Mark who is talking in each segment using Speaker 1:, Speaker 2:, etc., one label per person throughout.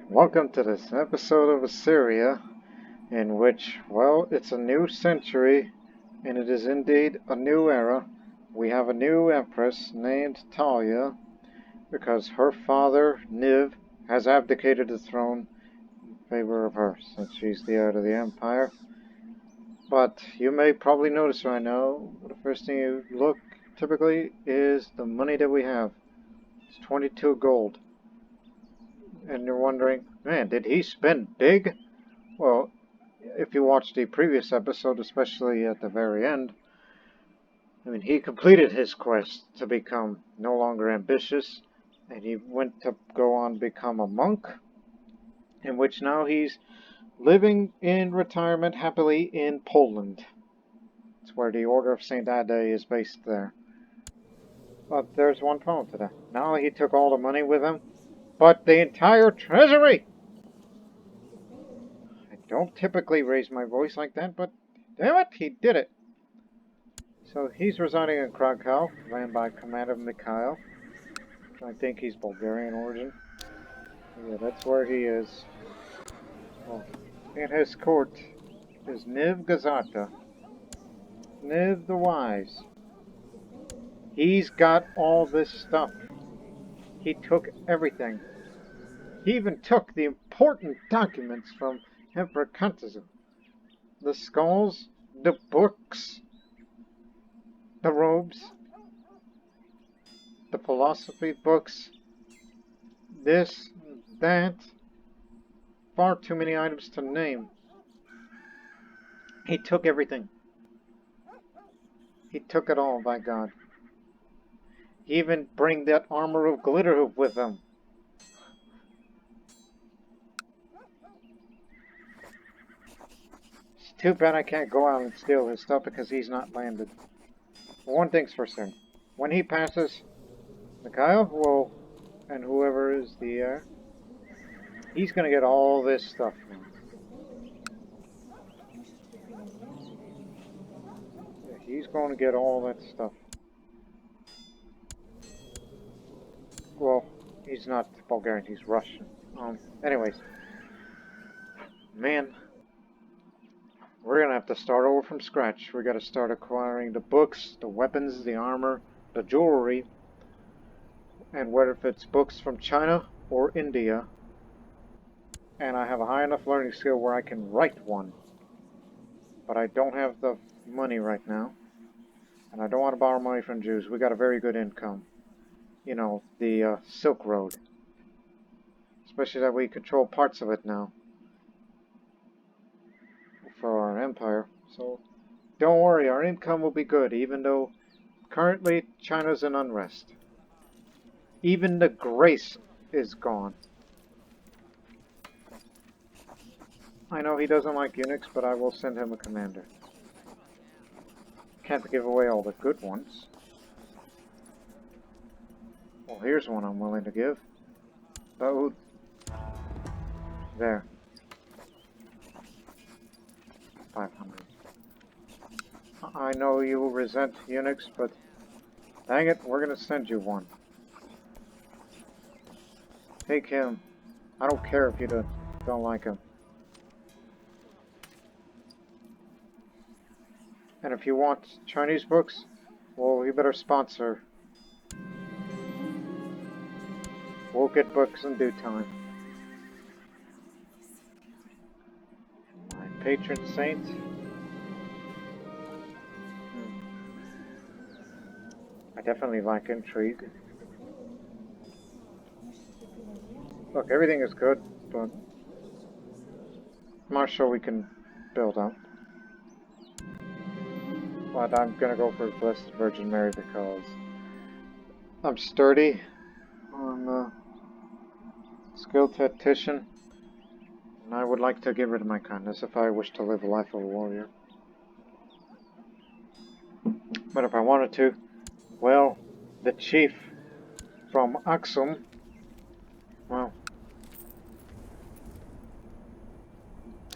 Speaker 1: Welcome to this episode of Assyria, in which, well, it's a new century, and it is indeed a new era. We have a new Empress named Talya, because her father, Niv, has abdicated the throne in favor of her, since she's the heir to the Empire. But you may probably notice right now, the first thing you look, typically, is the money that we have. It's 22 gold. And you're wondering, man, did he spend big? Well, if you watched the previous episode, especially at the very end, I mean, he completed his quest to become no longer ambitious, and he went to go on to become a monk, in which now he's living in retirement happily in Poland. It's where the Order of St. Ade is based there. But there's one problem to that. Not only he took all the money with him, but the entire treasury! I don't typically raise my voice like that, but damn it, he did it! So he's residing in Krakow, ran by Commander Mikhail. I think he's Bulgarian origin. Yeah, that's where he is. Well, in his court is Niv Gazarta. Niv the Wise. He's got all this stuff. He took everything. He even took the important documents from Emperor Kantazan. The skulls, the books, the robes, the philosophy books, this, that, far too many items to name. He took everything. He took it all, by God. He even bring that armor of glitter hoof with him. It's too bad I can't go out and steal his stuff because he's not landed. But one thing's for certain. When he passes, Mikhail will, and whoever is the heir, he's gonna get all this stuff now. Yeah, he's gonna get all that stuff. Well, he's not Bulgarian, he's Russian. Anyways. Man, we're gonna have to start over from scratch. We gotta start acquiring the books, the weapons, the armor, the jewelry, and whether if it's books from China or India. And I have a high enough learning skill where I can write one. But I don't have the money right now. And I don't want to borrow money from Jews. We got a very good income. You know, the Silk Road. Especially that we control parts of it now. For our empire. So, don't worry, our income will be good, even though currently China's in unrest. Even the grace is gone. I know he doesn't like eunuchs, but I will send him a commander. Can't give away all the good ones. Well, here's one I'm willing to give. But there. 500. I know you will resent eunuchs, but dang it, we're gonna send you one. Take him. I don't care if you don't like him. And if you want Chinese books, well, you better sponsor. We'll get books in due time. My patron saint. I definitely like intrigue. Look, everything is good, but martial we can build up. But I'm gonna go for Blessed Virgin Mary because I'm sturdy on skilled tactician, and I would like to get rid of my kindness if I wish to live a life of a warrior. But if I wanted to, well, the chief from Aksum, well,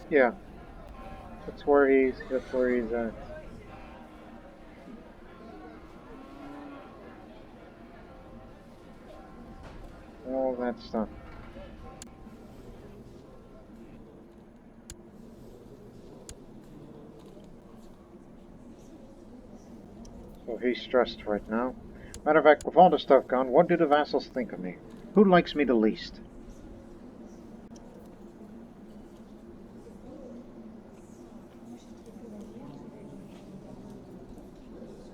Speaker 1: yeah, that's where he's at. All that stuff. he's stressed right now. Matter of fact, with all the stuff gone, what do the vassals think of me? Who likes me the least?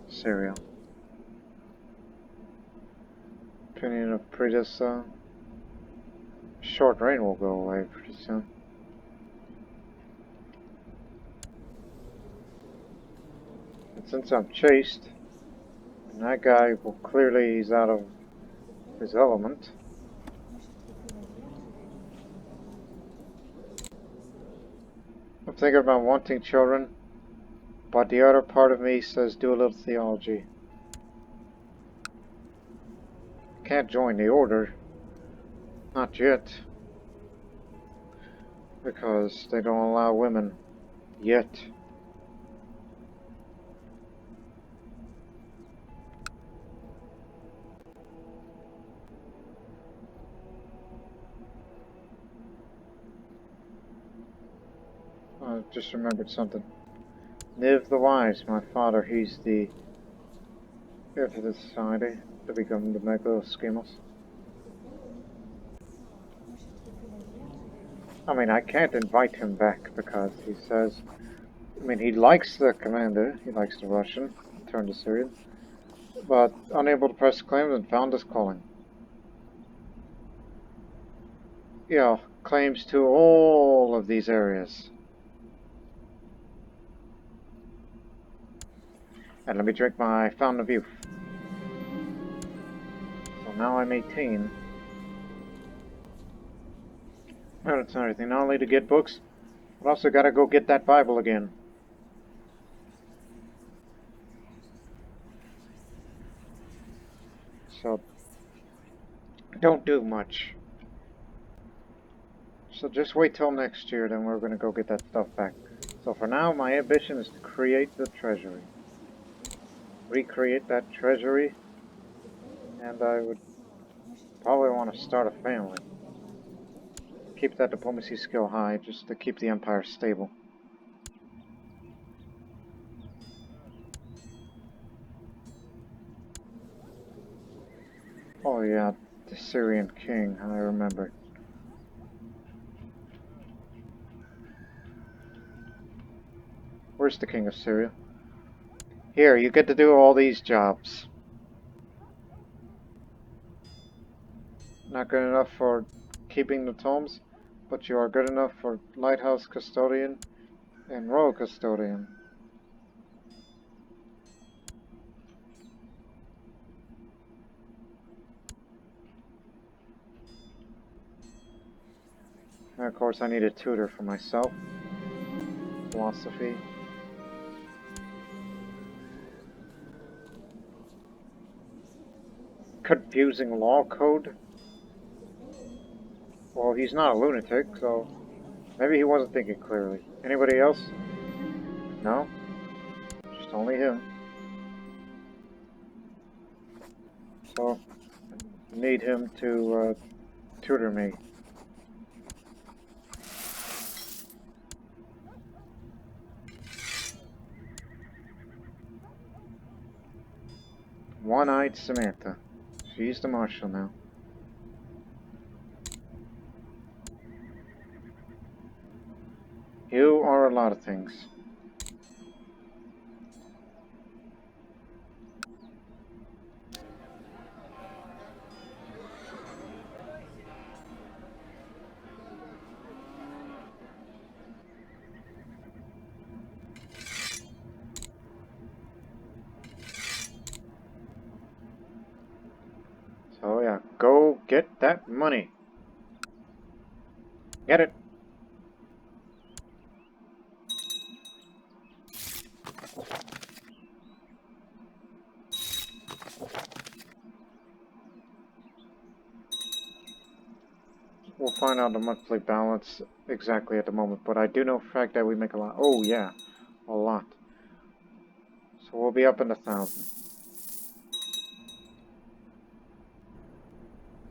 Speaker 1: Assyria. Opinion of Pretus, short reign will go away pretty soon. And since I'm chased, and that guy, well, clearly he's out of his element. I'm thinking about wanting children, but the other part of me says do a little theology. Can't join the order. Not yet. Because they don't allow women. Yet. I just remembered something. Niv the Wise, my father, he's the heir to the society to become the Megaschemos. I mean, I can't invite him back because he says, I mean, he likes the commander, he likes the Russian, turned Assyrian, but unable to press claims and found his calling. Yeah, claims to all of these areas. And let me drink my Fountain of Youth. So now I'm 18. Well, it's not anything. Not only to get books, but also gotta go get that Bible again. So, don't do much. So just wait till next year, then we're gonna go get that stuff back. So for now, my ambition is to create the Treasury. Recreate that Treasury, and I would probably want to start a family. Keep that diplomacy skill high, just to keep the empire stable. Oh yeah, the Syrian king, I remember. Where's the king of Syria? Here, you get to do all these jobs. Not good enough for keeping the tomes, but you are good enough for lighthouse custodian and royal custodian. And of course I need a tutor for myself. Philosophy. Confusing law code? Well, he's not a lunatic, so maybe he wasn't thinking clearly. Anybody else? No? Just only him. So, I need him to tutor me. One-eyed Samantha. She's the marshal now. You are a lot of things. So yeah, go get that money. Get it. We'll find out the monthly balance exactly at the moment, but I do know for a fact that we make a lot. Oh yeah, a lot. So we'll be up in the 1,000.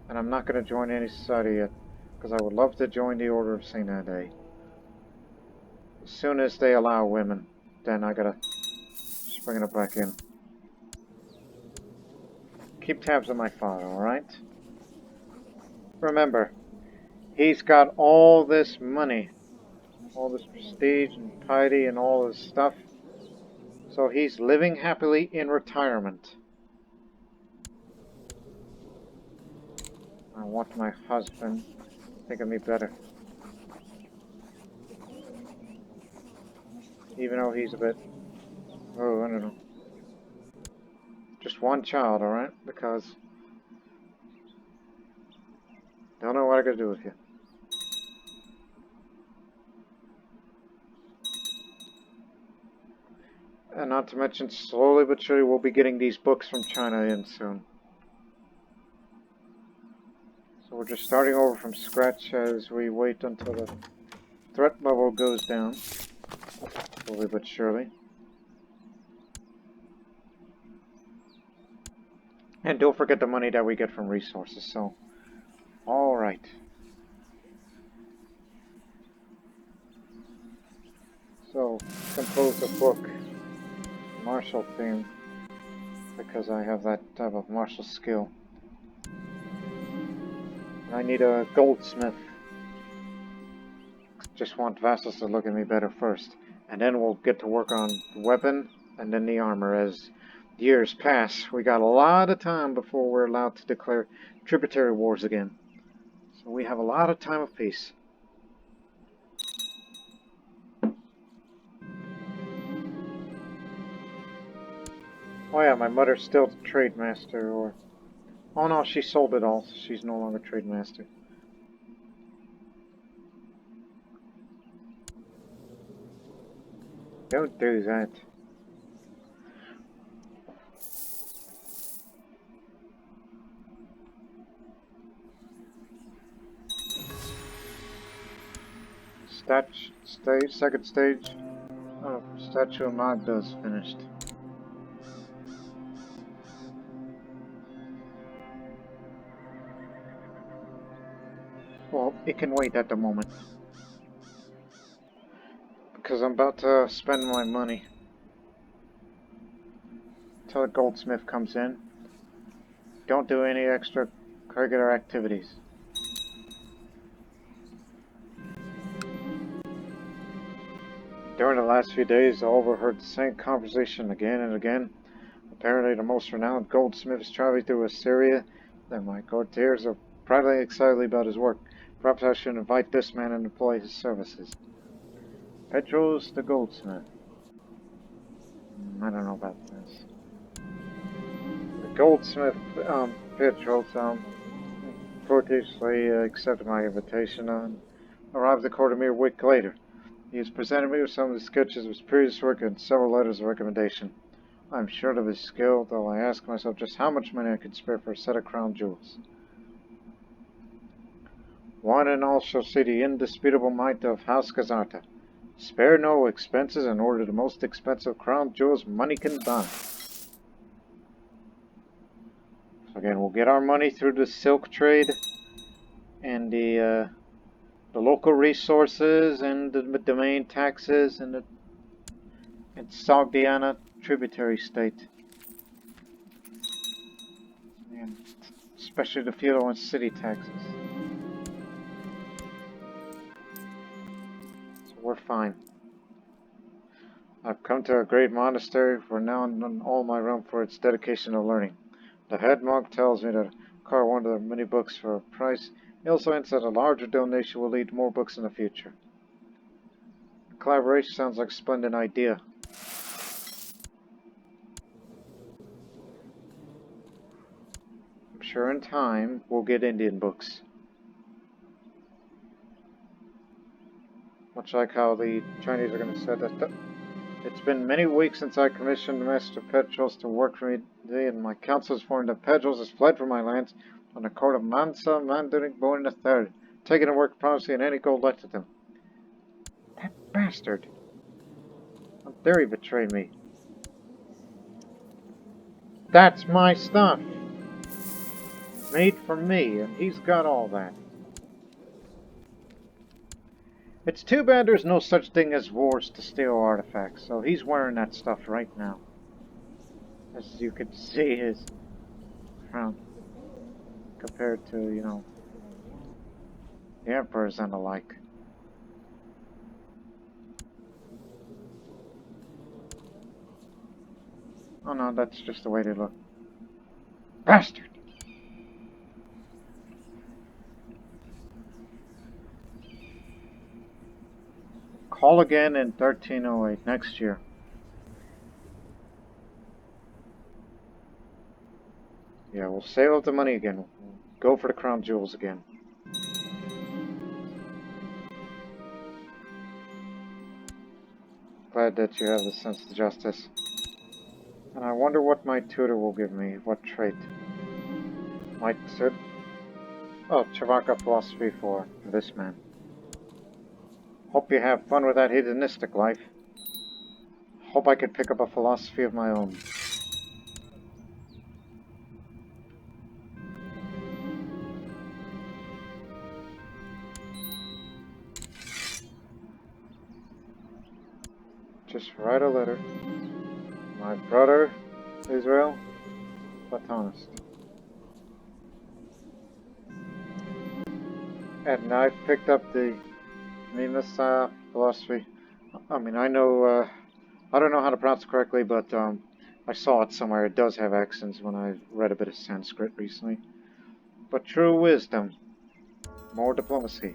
Speaker 1: And I'm not going to join any society yet, because I would love to join the Order of St. Ade. As soon as they allow women, then I gotta just bring it back in. keep tabs on my father, alright? Remember, he's got all this money, all this prestige and piety and all this stuff. So he's living happily in retirement. I want my husband to think of me better. Even though he's a bit... Oh, I don't know. Just one child, alright? Because... don't know what I gotta do with you. And not to mention, slowly but surely we'll be getting these books from China in soon. So we're just starting over from scratch as we wait until the threat level goes down. Slowly but surely. And don't forget the money that we get from resources, so... alright. So, compose a book. Martial theme. Because I have that type of martial skill. I need a goldsmith. Just want vassals to look at me better first. And then we'll get to work on the weapon and then the armor. As years pass, we got a lot of time before we're allowed to declare tributary wars again. So we have a lot of time of peace. Oh yeah, my mother's still the trade master, or... oh no, she sold it all, so she's no longer trade master. Don't do that. Second stage. Oh, Statue of Magda's finished. Well, it can wait at the moment. Because I'm about to spend my money. Till the goldsmith comes in. Don't do any extra regular activities. During the last few days, I overheard the same conversation again and again. Apparently, the most renowned goldsmith is traveling through Assyria, and my courtiers are proudly excited about his work. Perhaps I should invite this man and employ his services. Petros the goldsmith. I don't know about this. The goldsmith, Petros, courteously accepted my invitation and arrived at court a mere week later. He has presented me with some of the sketches of his previous work and several letters of recommendation. I am sure of his skill, though I ask myself just how much money I could spare for a set of crown jewels. One and all shall see the indisputable might of House Gazarta. Spare no expenses and order the most expensive crown jewels money can buy. So again, we'll get our money through the silk trade and the local resources and the domain taxes and the Sogdiana tributary state. And especially the feudal and city taxes. So we're fine. I've come to a great monastery renowned in all my realm for its dedication to learning. The head monk tells me to acquire one of the many books for a price. He also hints that a larger donation will lead to more books in the future. Collaboration sounds like a splendid idea. I'm sure in time we'll get Indian books. Much like how the Chinese are going to say that. It's been many weeks since I commissioned Master Petros to work for me today, and my council has formed that Petros has fled from my lands on the court of Mansa Mandarin born III, taking to work promising any gold left to them. That bastard! How dare he betray me? That's my stuff! Made for me, and he's got all that. It's too bad there's no such thing as wars to steal artifacts, so he's wearing that stuff right now. As you can see, his crown compared to, you know, the emperors and the like. Oh no, that's just the way they look. Bastard! Call again in 1308, next year. Yeah, we'll save up the money again. We'll go for the crown jewels again. Glad that you have the sense of justice. And I wonder what my tutor will give me. What trait? My tutor? Oh, Chavaka philosophy for this man. Hope you have fun with that hedonistic life. Hope I could pick up a philosophy of my own. Just write a letter. My brother, Israel, Platonist. And I picked up the Mimas philosophy. I mean, I know, I don't know how to pronounce it correctly, but I saw it somewhere. It does have accents when I read a bit of Sanskrit recently. But true wisdom, more diplomacy.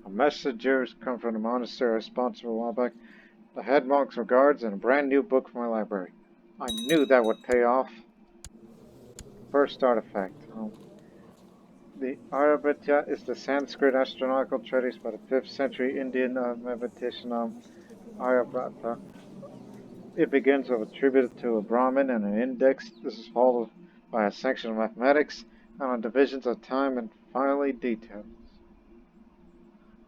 Speaker 1: A messager's come from the monastery responsible a while back. The head monk's regards and a brand new book for my library. I knew that would pay off. First artifact. The Aryabhatya is the Sanskrit astronomical treatise by the 5th century Indian mathematician Aryabhata. It begins with a tribute to a Brahmin and an index. This is followed by a section of mathematics and on divisions of time and finally details.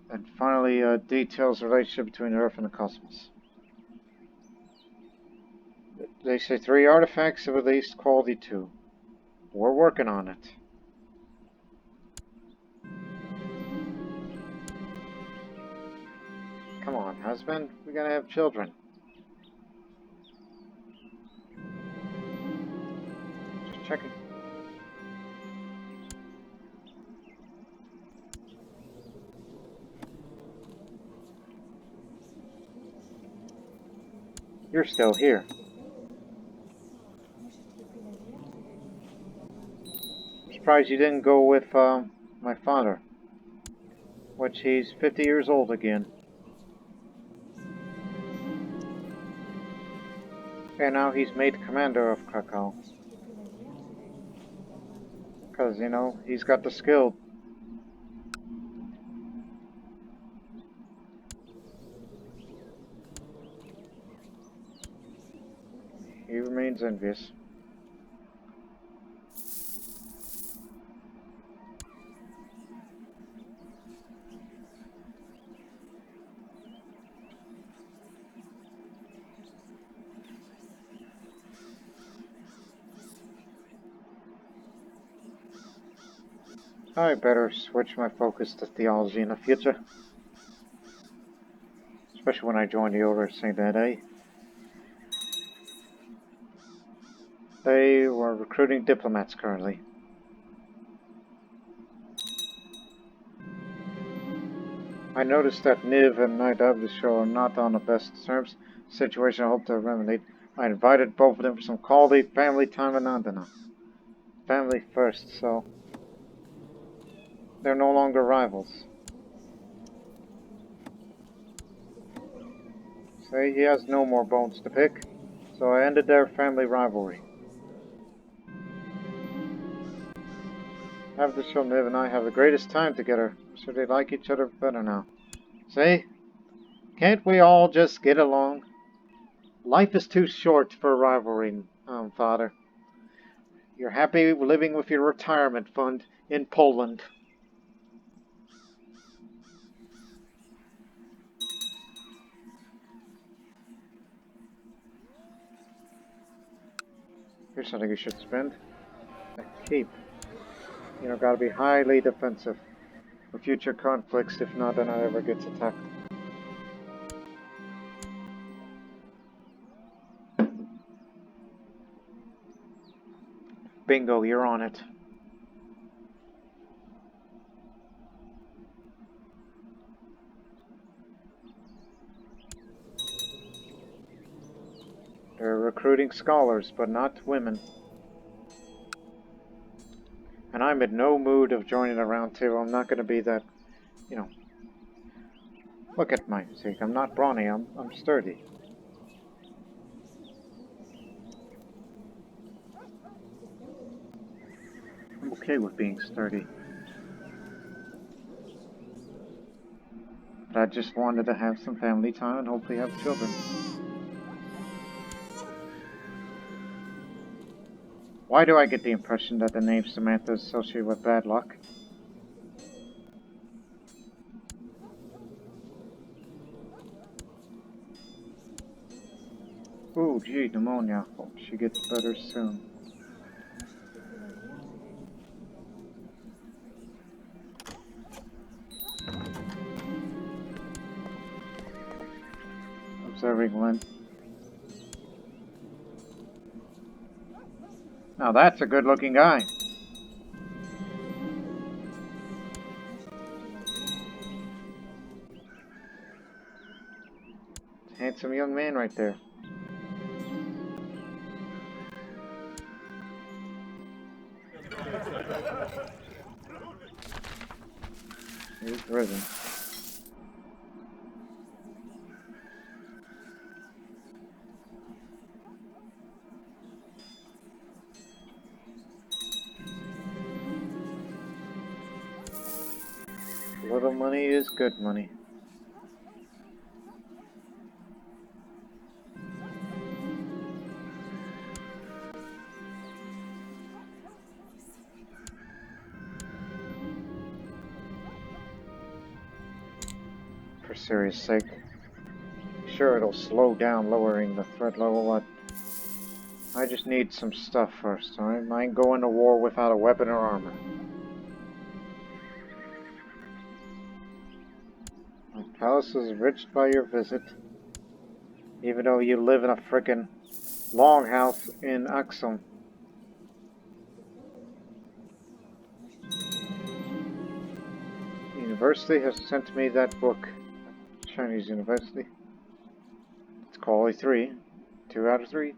Speaker 1: And finally details the relationship between Earth and the cosmos. They say 3 artifacts have released, quality 2. We're working on it. Come on, husband. We gotta have children. Just checking. You're still here. I'm surprised you didn't go with my father. Which he's 50 years old again. And now he's made commander of Krakow. Because, you know, he's got the skill. He remains envious. I better switch my focus to theology in the future. Especially when I join the Order of St. Ede. They were recruiting diplomats currently. I noticed that Niv and Knight of the show are not on the best terms. Situation I hope to remedy. I invited both of them for some quality family time in Andana. Family first, so they're no longer rivals. Say he has no more bones to pick, so I ended their family rivalry. Avdashil, Niv, and I have the greatest time together, so they like each other better now. See? Can't we all just get along? Life is too short for rivalry, Father. You're happy living with your retirement fund in Poland. Here's something you should spend. A keep. You know, gotta be highly defensive for future conflicts, if not, then I ever gets attacked. Bingo, you're on it. They're recruiting scholars, but not women. And I'm in no mood of joining a round table. I'm not going to be that, you know. Look at my physique. I'm not brawny. I'm sturdy. I'm okay with being sturdy. But I just wanted to have some family time and hopefully have children. Why do I get the impression that the name Samantha is associated with bad luck? Ooh, gee, pneumonia. Hope she gets better soon. Observing Lynn. Now that's a good-looking guy. Handsome young man right there. He's risen. Little money is good money. For serious sake. Sure, it'll slow down lowering the threat level, but I just need some stuff first, alright? I ain't going to war without a weapon or armor. My palace is enriched by your visit. Even though you live in a frickin' longhouse in Axum. The university has sent me that book. Chinese University. It's quality 3. 2 out of 3.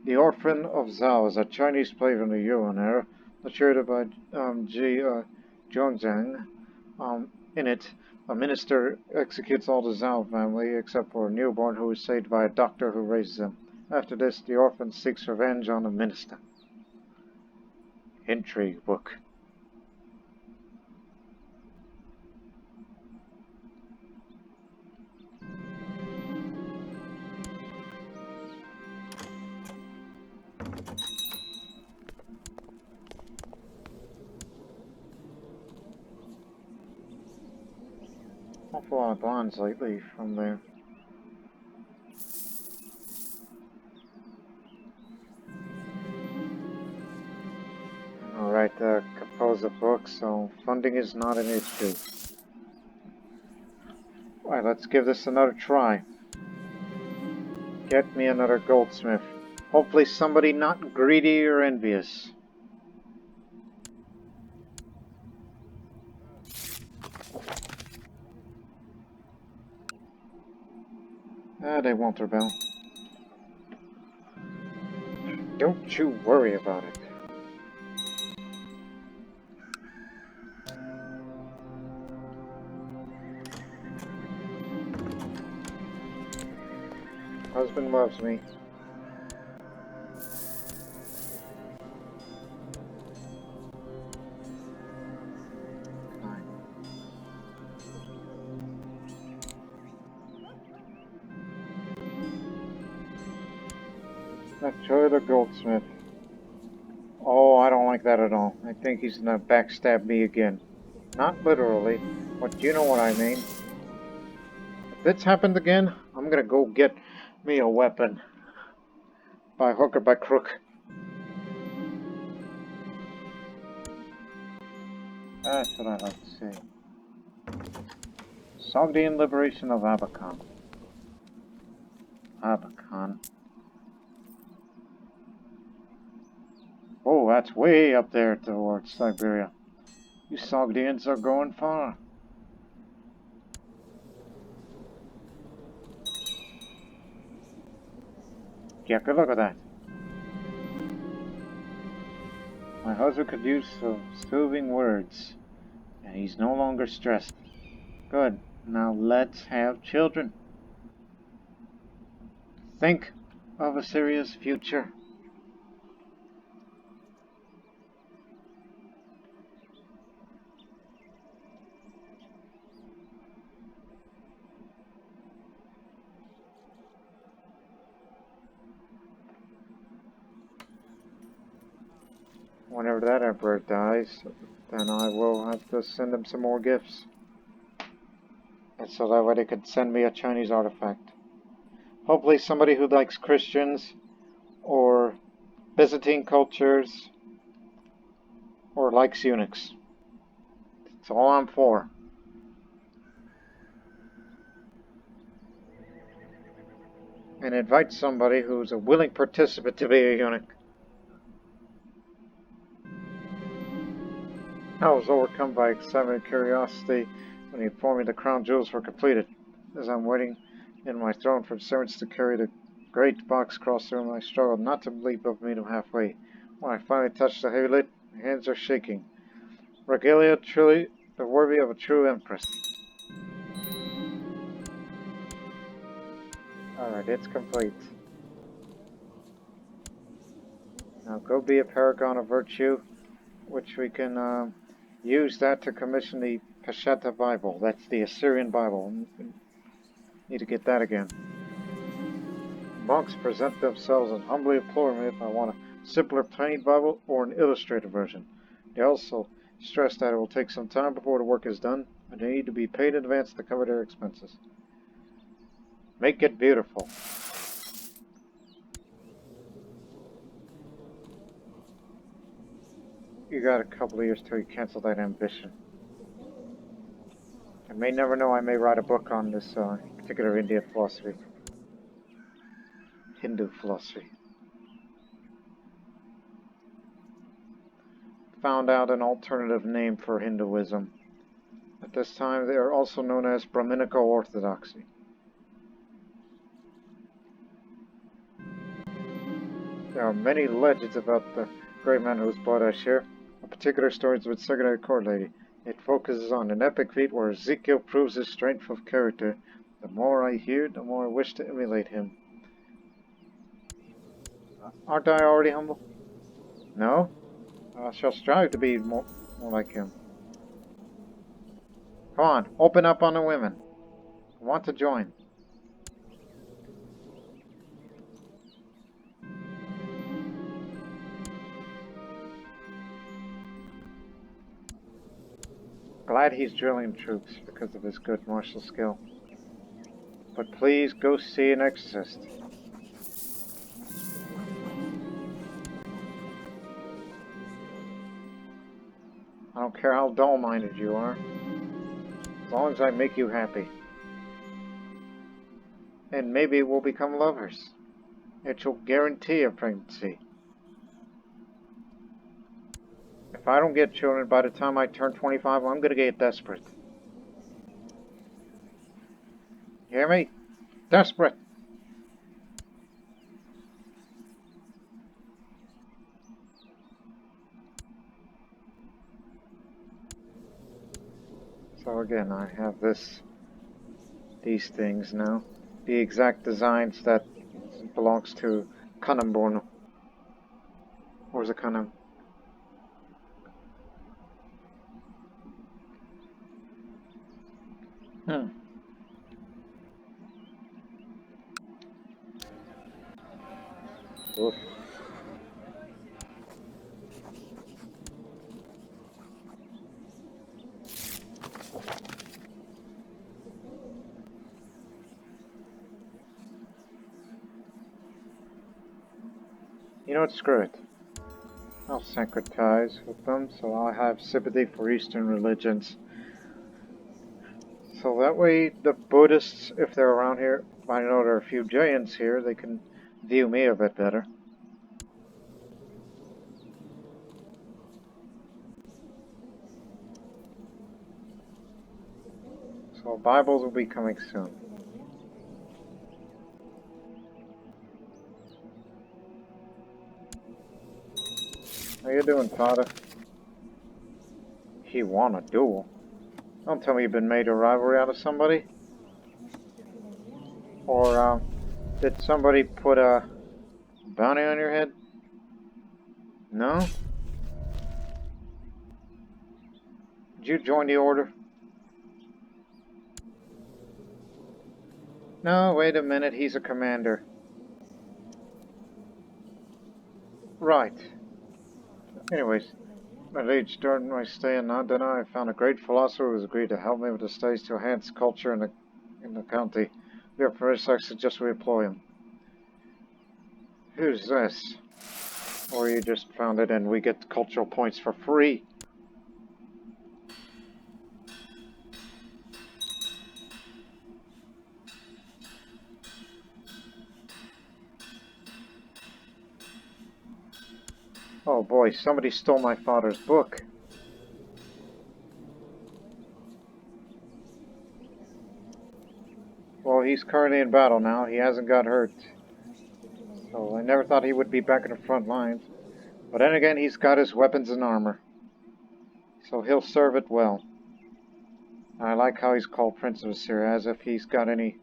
Speaker 1: The Orphan of Zhao is a Chinese play from the Yuan era, illustrated by Ji Zhongzhang. In it, a minister executes all the Zhao family except for a newborn who is saved by a doctor who raises him. After this, the orphan seeks revenge on the minister. Intrigue book. Awful lot of bonds lately from there. Alright, compose a book, so funding is not an issue. Alright, let's give this another try. Get me another goldsmith. Hopefully somebody not greedy or envious. They won't rebel. Don't you worry about it. Husband loves me. Fine. Enjoy the goldsmith. Oh, I don't like that at all. I think he's gonna backstab me again. Not literally, but you know what I mean. If this happens again, I'm gonna go get me a weapon. By hook or by crook. That's what I like to say. Sogdian liberation of Abakan. Abakan. Oh, that's way up there towards Siberia. You Sogdians are going far. Yeah, good look at that. My husband could use some soothing words, and he's no longer stressed. Good. Now let's have children. Think of Assyria's future. Whenever that emperor dies, then I will have to send him some more gifts. And so that way they could send me a Chinese artifact. Hopefully somebody who likes Christians, or Byzantine cultures, or likes eunuchs. That's all I'm for. And invite somebody who's a willing participant to be a eunuch. I was overcome by excitement and curiosity when he informed me the crown jewels were completed. As I'm waiting in my throne for the servants to carry the great box across the room, I struggled not to leap up and meet him halfway. When I finally touched the heavy lid, my hands are shaking. Regalia truly worthy of a true empress. Alright, it's complete. Now go be a paragon of virtue, which we can use that to commission the Peshitta Bible. That's the Assyrian Bible. Need to get that again. Monks present themselves and humbly implore me if I want a simpler tiny Bible or an illustrated version. They also stress that it will take some time before the work is done, and they need to be paid in advance to cover their expenses. Make it beautiful. You got a couple of years till you cancel that ambition. I may never know, I may write a book on this particular Indian philosophy. Hindu philosophy. Found out an alternative name for Hinduism. At this time, they are also known as Brahminical Orthodoxy. There are many legends about the great man who was brought us here. A particular story is with Secretary Court Lady. It focuses on an epic feat where Ezekiel proves his strength of character. The more I hear, the more I wish to emulate him. Aren't I already humble? No? I shall strive to be more like him. Come on, open up on the women. I want to join. Glad he's drilling troops because of his good martial skill. But please go see an exorcist. I don't care how dull-minded you are, as long as I make you happy. And maybe we'll become lovers. It will guarantee a pregnancy. If I don't get children by the time I turn 25, I'm gonna get desperate. You hear me? Desperate! So again, I have these things now. The exact designs that belongs to Kanamborno. Or is it Kanam? Oof. You know what, screw it. I'll syncretize with them, so I'll have sympathy for Eastern religions. So that way the Buddhists, if they're around here, I know there are a few Jains here, they can view me a bit better. So Bibles will be coming soon. How you doing, Father? He won a duel. Don't tell me you've been made a rivalry out of somebody. Or, did somebody put a bounty on your head? No? Did you join the order? No, wait a minute, he's a commander. Right. Anyways, at age during my stay in Andana, I found a great philosopher who has agreed to help me with the studies to enhance culture in the county. We are permission, I suggest we employ him. Who's this? Or you just found it and we get cultural points for free? Oh boy, somebody stole my father's book. Well, he's currently in battle now. He hasn't got hurt. So I never thought he would be back in the front lines. But then again, he's got his weapons and armor. So he'll serve it well. I like how he's called Prince of Assyria, as if he's got any,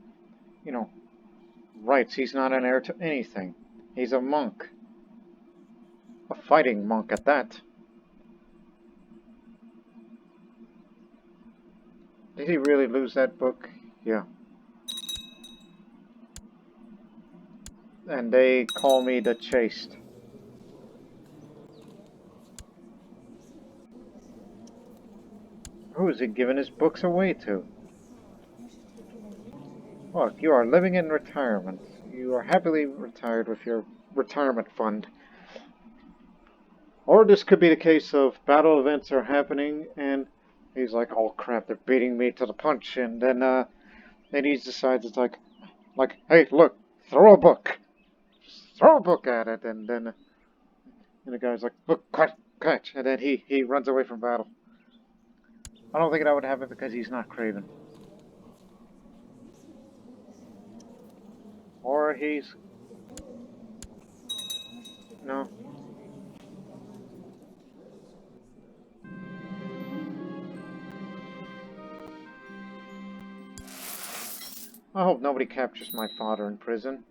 Speaker 1: rights. He's not an heir to anything. He's a monk. A fighting monk at that. Did he really lose that book? Yeah. And they call me the Chaste. Who is he giving his books away to? Look, you are living in retirement. You are happily retired with your retirement fund. Or this could be the case of battle events are happening and he's like, oh crap, they're beating me to the punch. And then he decides it's like, hey, look, throw a book. Just throw a book at it. And then the guy's like, look, catch. And then he runs away from battle. I don't think that would happen because he's not craven. Or he's... No. I hope nobody captures my father in prison.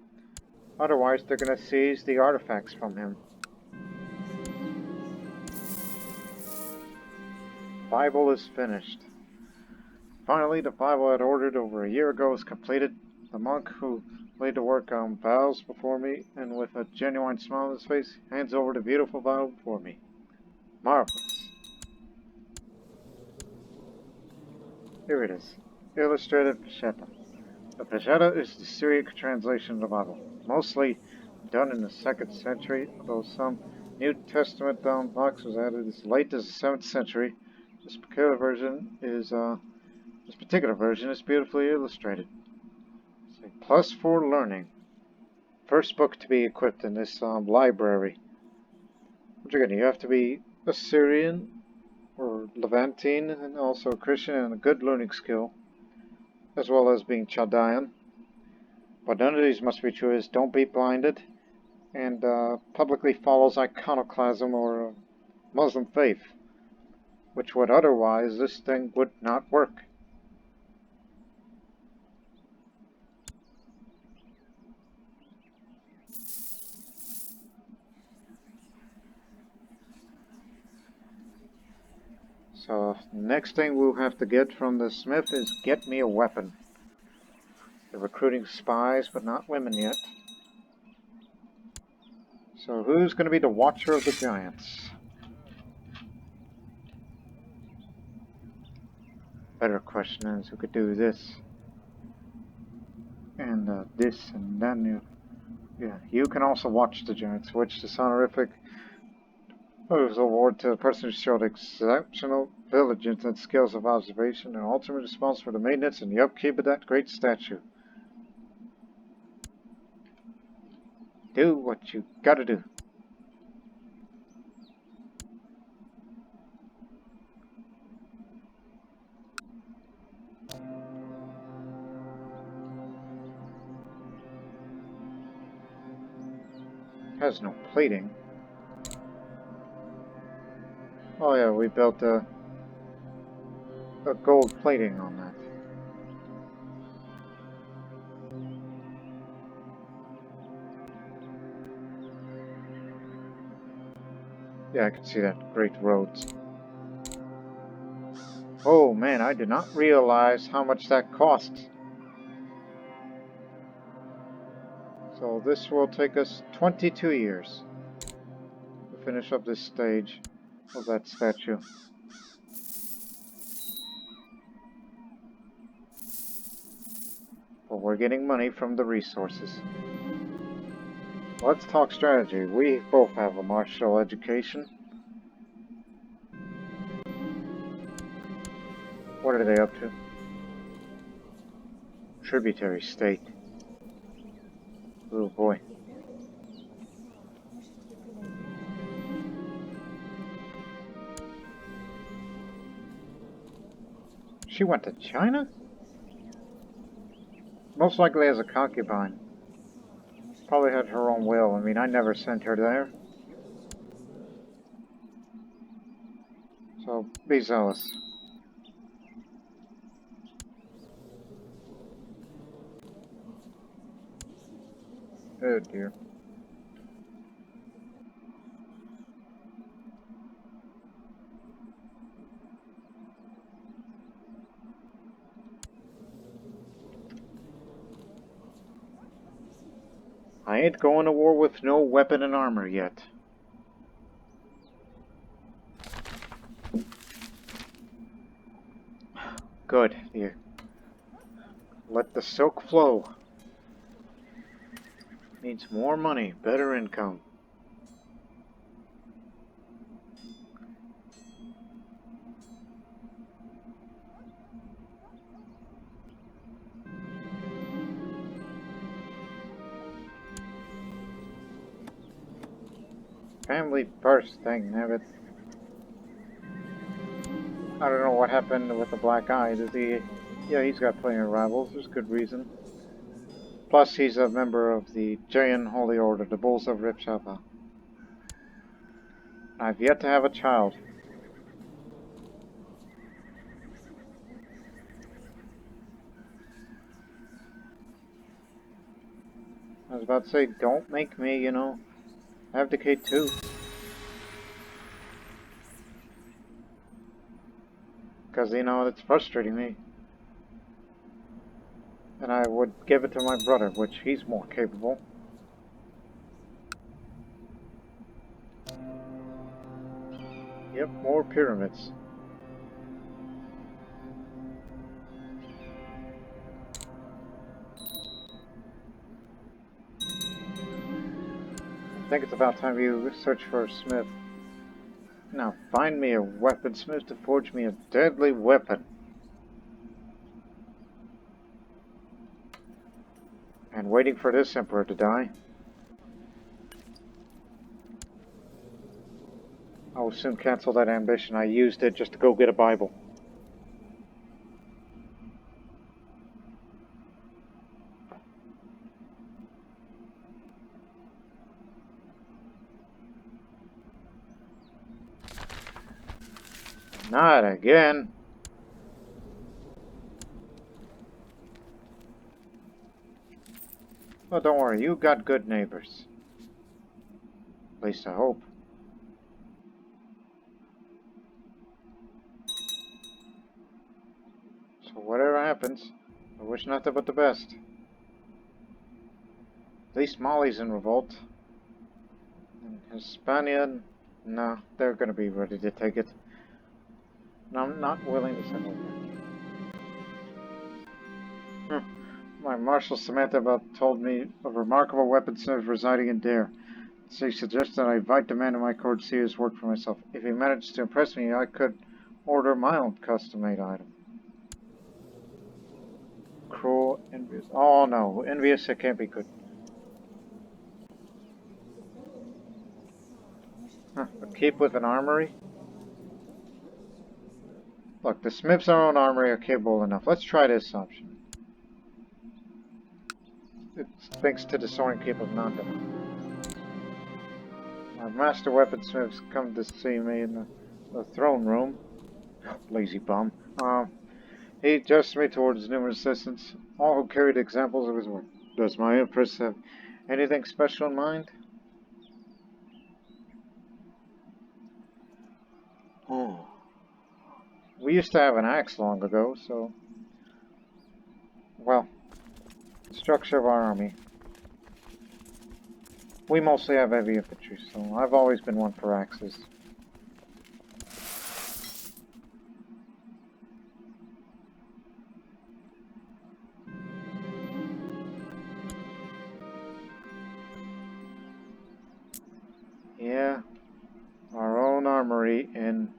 Speaker 1: Otherwise, they're gonna seize the artifacts from him. Bible is finished. Finally, the Bible I had ordered over a year ago is completed. The monk who laid the work bows before me, and with a genuine smile on his face, hands over the beautiful Bible before me. Marvelous. Here it is. Illustrated Peshitta. The Peshitta is the Syriac translation of the Bible, mostly done in the 2nd century, although some New Testament box was added as late as the 7th century. This particular version is beautifully illustrated. It's a plus for learning. First book to be equipped in this library. What you're getting, you have to be Assyrian or Levantine and also a Christian and a good learning skill, as well as being Chaldean. But none of these must be true, as don't be blinded and publicly follows iconoclasm or Muslim faith, which would otherwise this thing would not work. So next thing we'll have to get from the smith is get me a weapon. They're recruiting spies, but not women yet. So who's going to be the Watcher of the Giants? Better question is who could do this and this, and then you can also watch the Giants, which is honorific award to the person who showed exceptional diligence and skills of observation and ultimate response for the maintenance and the upkeep of that great statue. Do what you gotta do. Has no plating. Oh yeah, we built a gold plating on that. Yeah, I can see that. Great roads. Oh man, I did not realize how much that costs. So this will take us 22 years to finish up this stage of that statue. But we're getting money from the resources. Let's talk strategy. We both have a martial education. What are they up to? Tributary state. Oh boy. She went to China? Most likely as a concubine. Probably had her own will. I mean, I never sent her there. So, be zealous. Oh dear. I ain't going to war with no weapon and armor yet. Good, dear. Let the silk flow. Needs more money, better income. Family first, dang nabbit. I don't know what happened with the black eye. Does he... Yeah, he's got plenty of rivals. There's good reason. Plus, he's a member of the Jayan Holy Order, the Bulls of Ripshapa. I've yet to have a child. I was about to say, don't make me, you know, abdicate too. Because, you know, it's frustrating me. And I would give it to my brother, which he's more capable. Yep, more pyramids. I think it's about time you search for a smith. Now, find me a weaponsmith to forge me a deadly weapon. And waiting for this emperor to die. I will soon cancel that ambition. I used it just to go get a Bible. Not again. Well, don't worry, you got good neighbors. At least I hope. So whatever happens, I wish nothing but the best. At least Mali's in revolt. And Hispania, no, they're gonna be ready to take it. And I'm not willing to send over. My Marshal Samantha about told me of remarkable weaponsmith residing in Dare. She suggests that I invite the man in my court to see his work for myself. If he manages to impress me, I could order my own custom-made item. Cruel, envious. Oh no, envious, it can't be good. Huh, a keep with an armory? Look, the smiths our own armory are capable enough. Let's try this option. It's thanks to the soaring keep of Nanda. Our master weaponsmith's come to see me in the throne room. Lazy bum. He adjusts me towards numerous assistants, all who carried examples of his work. Does my Empress have anything special in mind? Oh. We used to have an axe long ago, so... Well, structure of our army. We mostly have heavy infantry, so I've always been one for axes. Yeah, our own armory in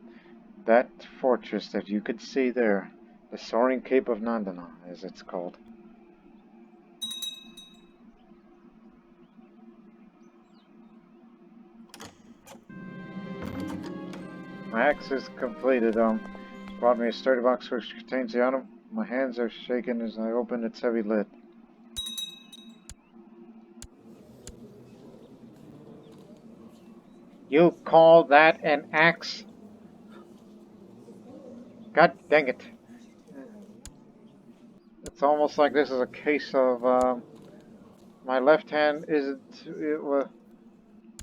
Speaker 1: that fortress that you could see there. The Soaring Cape of Nandana, as it's called. My axe is completed. It's brought me a sturdy box which contains the item. My hands are shaking as I open its heavy lid. You call that an axe? God dang it. It's almost like this is a case of, my left hand isn't,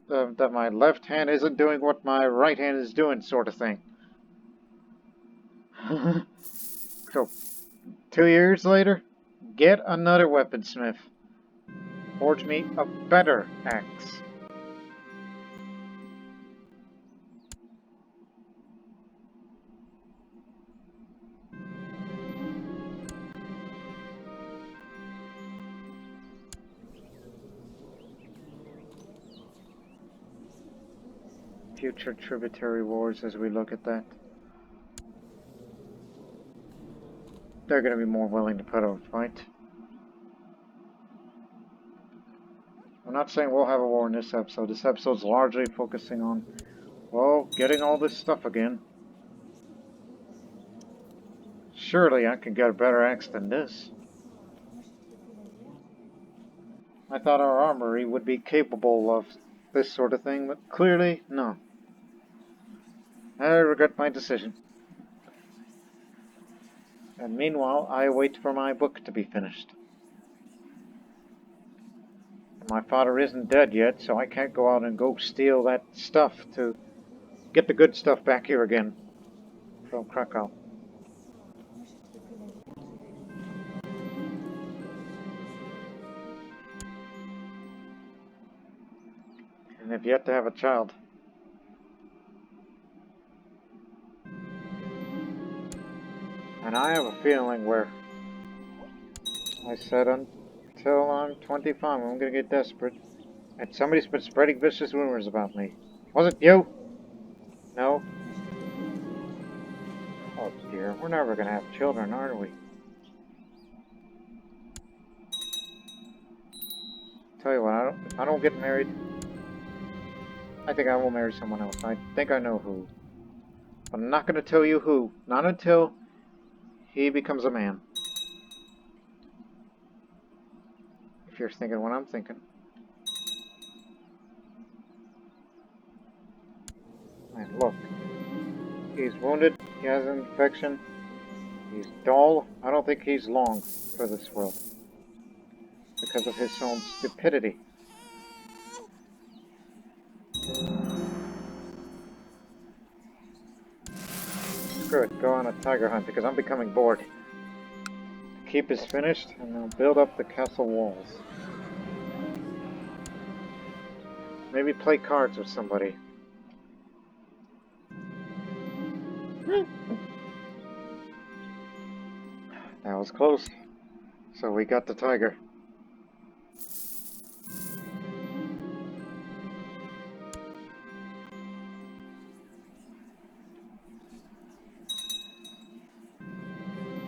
Speaker 1: that my left hand isn't doing what my right hand is doing, sort of thing. So, 2 years later, get another weaponsmith. Forge me a better axe. Future tributary wars as we look at that. They're going to be more willing to put up a fight. I'm not saying we'll have a war in this episode. This episode's largely focusing on, well, getting all this stuff again. Surely I can get a better axe than this. I thought our armory would be capable of this sort of thing, but clearly, no. I regret my decision. And meanwhile, I wait for my book to be finished. My father isn't dead yet, so I can't go out and go steal that stuff to get the good stuff back here again from Krakow. And have yet to have a child. And I have a feeling where I said until I'm 25, I'm gonna get desperate. And somebody's been spreading vicious rumors about me. Was it you? No? Oh dear, we're never gonna have children, are we? Tell you what, if I don't get married, I think I will marry someone else. I think I know who. But I'm not gonna tell you who. Not until he becomes a man. If you're thinking what I'm thinking. And look. He's wounded, he has an infection, he's dull. I don't think he's long for this world. Because of his own stupidity. Screw it, go on a tiger hunt because I'm becoming bored. The keep is finished and I'll build up the castle walls. Maybe play cards with somebody. That was close. So we got the tiger.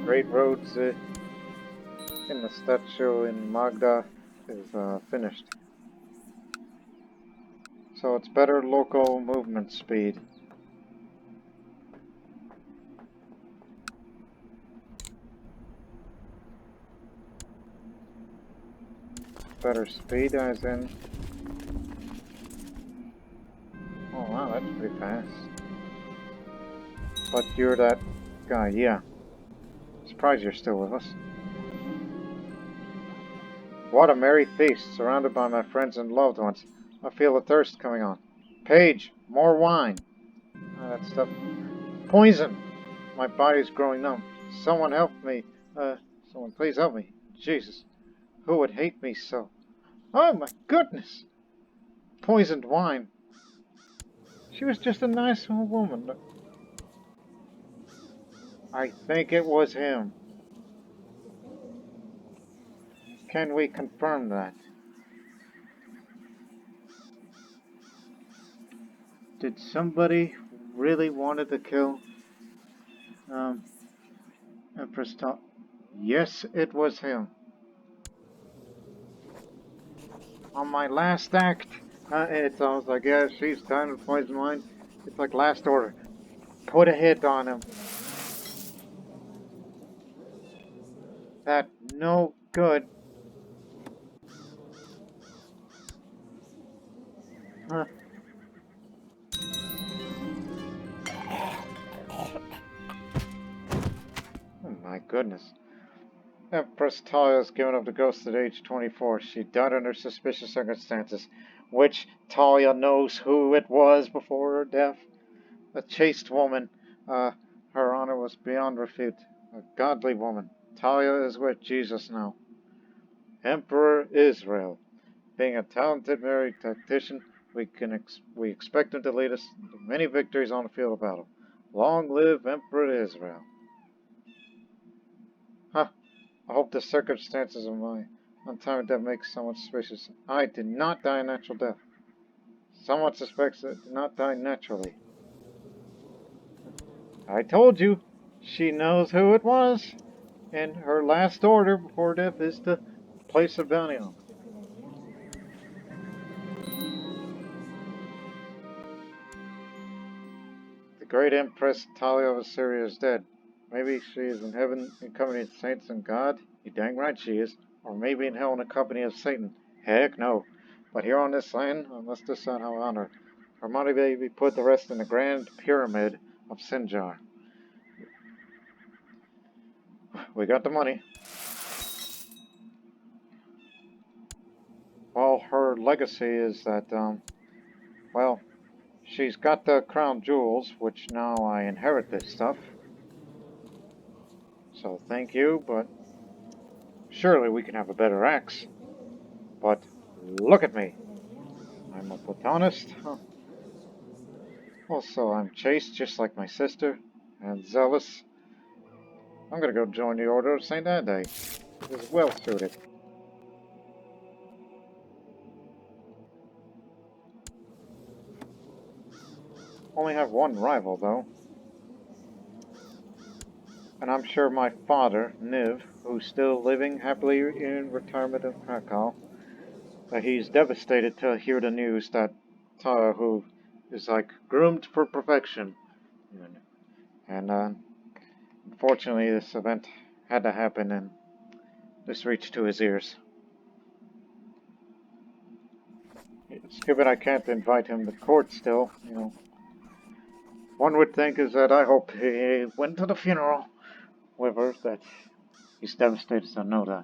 Speaker 1: Great roads in the statue in Magda is finished. So it's better local movement speed. Better speed as in But you're that guy, yeah. Surprised you're still with us. What a merry feast, surrounded by my friends and loved ones. I feel a thirst coming on. Paige, more wine. That stuff. Poison! My body's growing numb. Someone help me. Someone please help me. Jesus, who would hate me so? Oh my goodness! Poisoned wine. She was just a nice old woman. I think it was him. Can we confirm that? Did somebody really wanted to kill Empress Talya? Yes, it was him. On my last act, it's almost like, yeah, she's done with poison wine. It's like last order. Put a hit on him. That no good. Huh. Oh my goodness. Empress Talya was given up to ghost at age 24. She died under suspicious circumstances, which Talya knows who it was before her death. A chaste woman. Her honor was beyond refute. A godly woman. Talya is with Jesus now. Emperor Israel. Being a talented military tactician, we expect him to lead us to many victories on the field of battle. Long live Emperor Israel. Huh. I hope the circumstances of my untimely death make someone suspicious. I did not die a natural death. Someone suspects I did not die naturally. I told you, she knows who it was, and her last order before death is to place a bounty on him. The great Empress Talya of Assyria is dead. Maybe she is in heaven in company of saints and God. You dang right she is. Or maybe in hell in the company of Satan. Heck no. But here on this land, I must decide how I honor her. Her money may be put to rest in the grand pyramid of Sinjar. We got the money. Well, her legacy is that, well, she's got the crown jewels, which now I inherit this stuff. So thank you, but surely we can have a better axe. But look at me. I'm a platonist. Huh. Also, I'm chaste, just like my sister, and zealous. I'm gonna go join the Order of St. Ade. It is well suited. Only have one rival, though. And I'm sure my father, Niv, who's still living happily in retirement in Krakow, that he's devastated to hear the news that Tara, who is like groomed for perfection, and unfortunately this event had to happen, and this reached to his ears. It's too bad I can't invite him to court still, you know. One would think is that I hope he went to the funeral. However, that he's devastated to know that.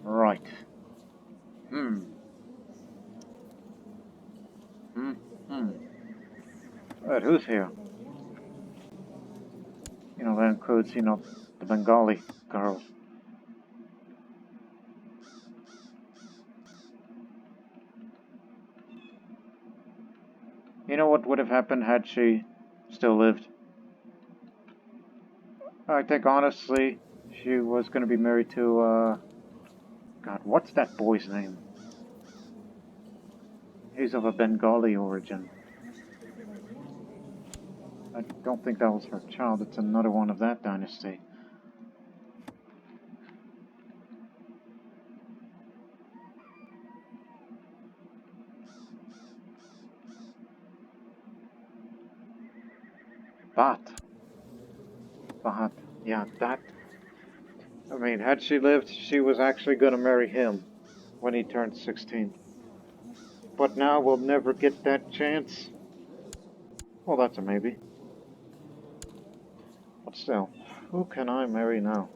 Speaker 1: Right. Hmm. Hmm. Hmm. Right, who's here? You know, that includes, you know, the Bengali girls. You know what would have happened had she still lived? I think honestly, she was going to be married to, God, what's that boy's name? He's of a Bengali origin. I don't think that was her child, it's another one of that dynasty. But, yeah, that. I mean, had she lived, she was actually going to marry him when he turned 16. But now we'll never get that chance. Well, that's a maybe. But still, who can I marry now?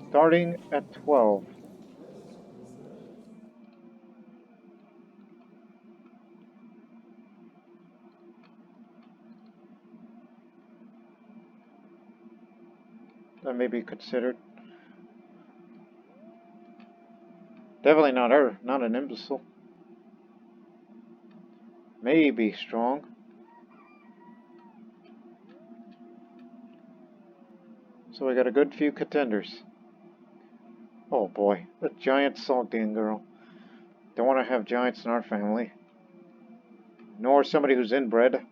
Speaker 1: Starting at 12. That may be considered. Definitely not her, not an imbecile. Maybe strong. So we got a good few contenders. Oh boy, the giant Saltian girl. Don't want to have giants in our family. Nor somebody who's inbred.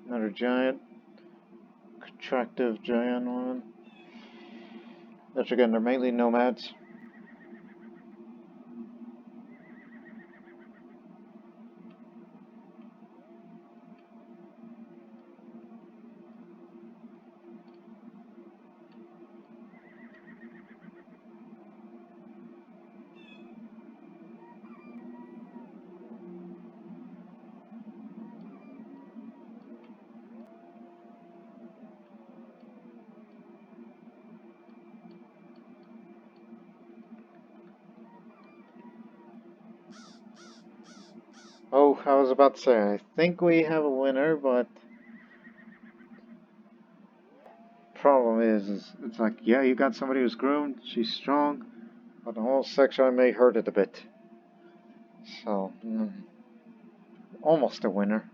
Speaker 1: Another giant. Attractive giant one. That's again, they're mainly nomads. Oh, I was about to say, I think we have a winner, but problem is it's like, yeah, you got somebody who's groomed, she's strong, but the whole section may hurt it a bit. So, almost a winner.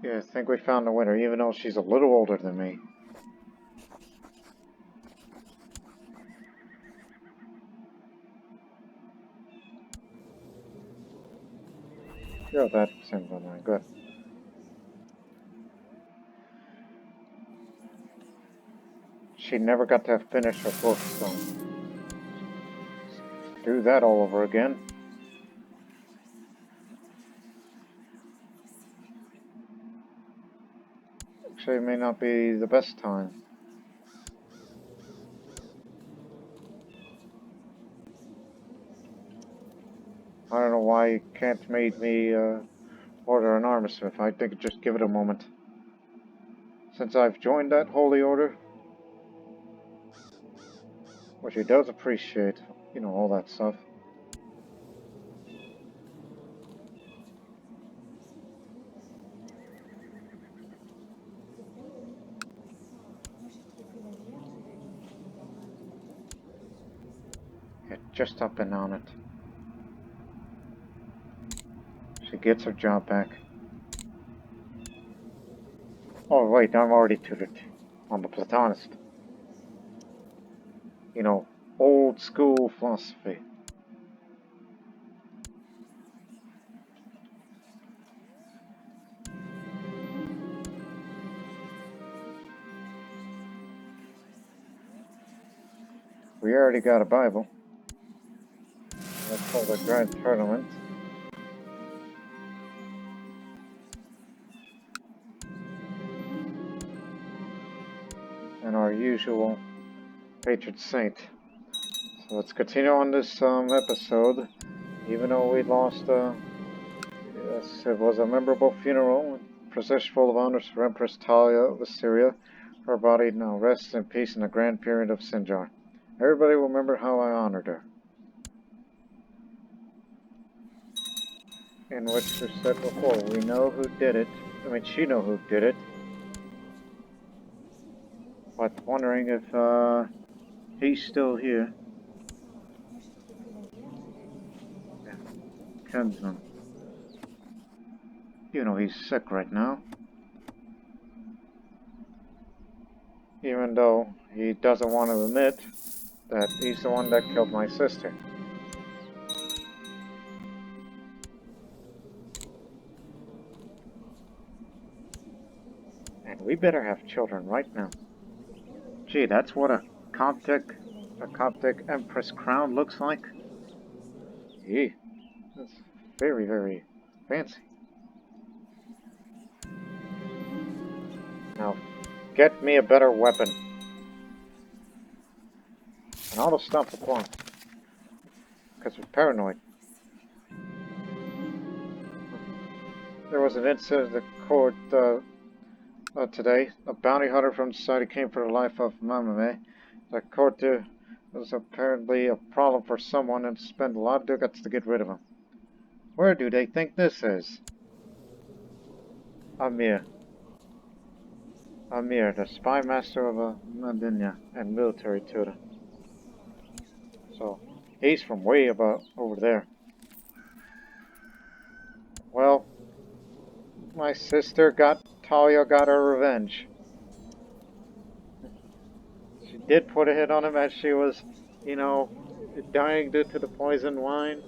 Speaker 1: Yeah, I think we found a winner, even though she's a little older than me. You're that simple, man. Good. She never got to finish her book, so do that all over again. Actually, it may not be the best time. I don't know why you can't make me order an armistice. I think just give it a moment. Since I've joined that holy order, which he does appreciate, you know, all that stuff. Yeah, just up and on it. She gets her job back. Oh wait, I'm already tutored. I'm a Platonist. You know, old school philosophy. We already got a Bible. Let's hold a grand tournament. And our usual patron saint. So let's continue on this episode. Even though we lost, yes, it was a memorable funeral, procession full of honors for Empress Talya of Assyria. Her body now rests in peace in the grand pyramid of Sinjar. Everybody will remember how I honored her. In which we said before, we know who did it. I mean, she know who did it. But wondering if he's still here. Yeah. Kinsman. You know he's sick right now. Even though he doesn't want to admit that he's the one that killed my sister. And we better have children right now. Gee, that's what a Coptic Empress crown looks like. Gee, that's very, very fancy. Now, get me a better weapon. And I'll stop the clock. Because we're paranoid. There was an incident at the court today. A bounty hunter from the society came for the life of Mamame. The court was apparently a problem for someone and spent a lot of ducats to get rid of him. Where do they think this is? Amir, the spy master of Madinya and military tutor. So, he's from way about over there. Well, my sister Talya got her revenge. She did put a hit on him as she was, dying due to the poison wine.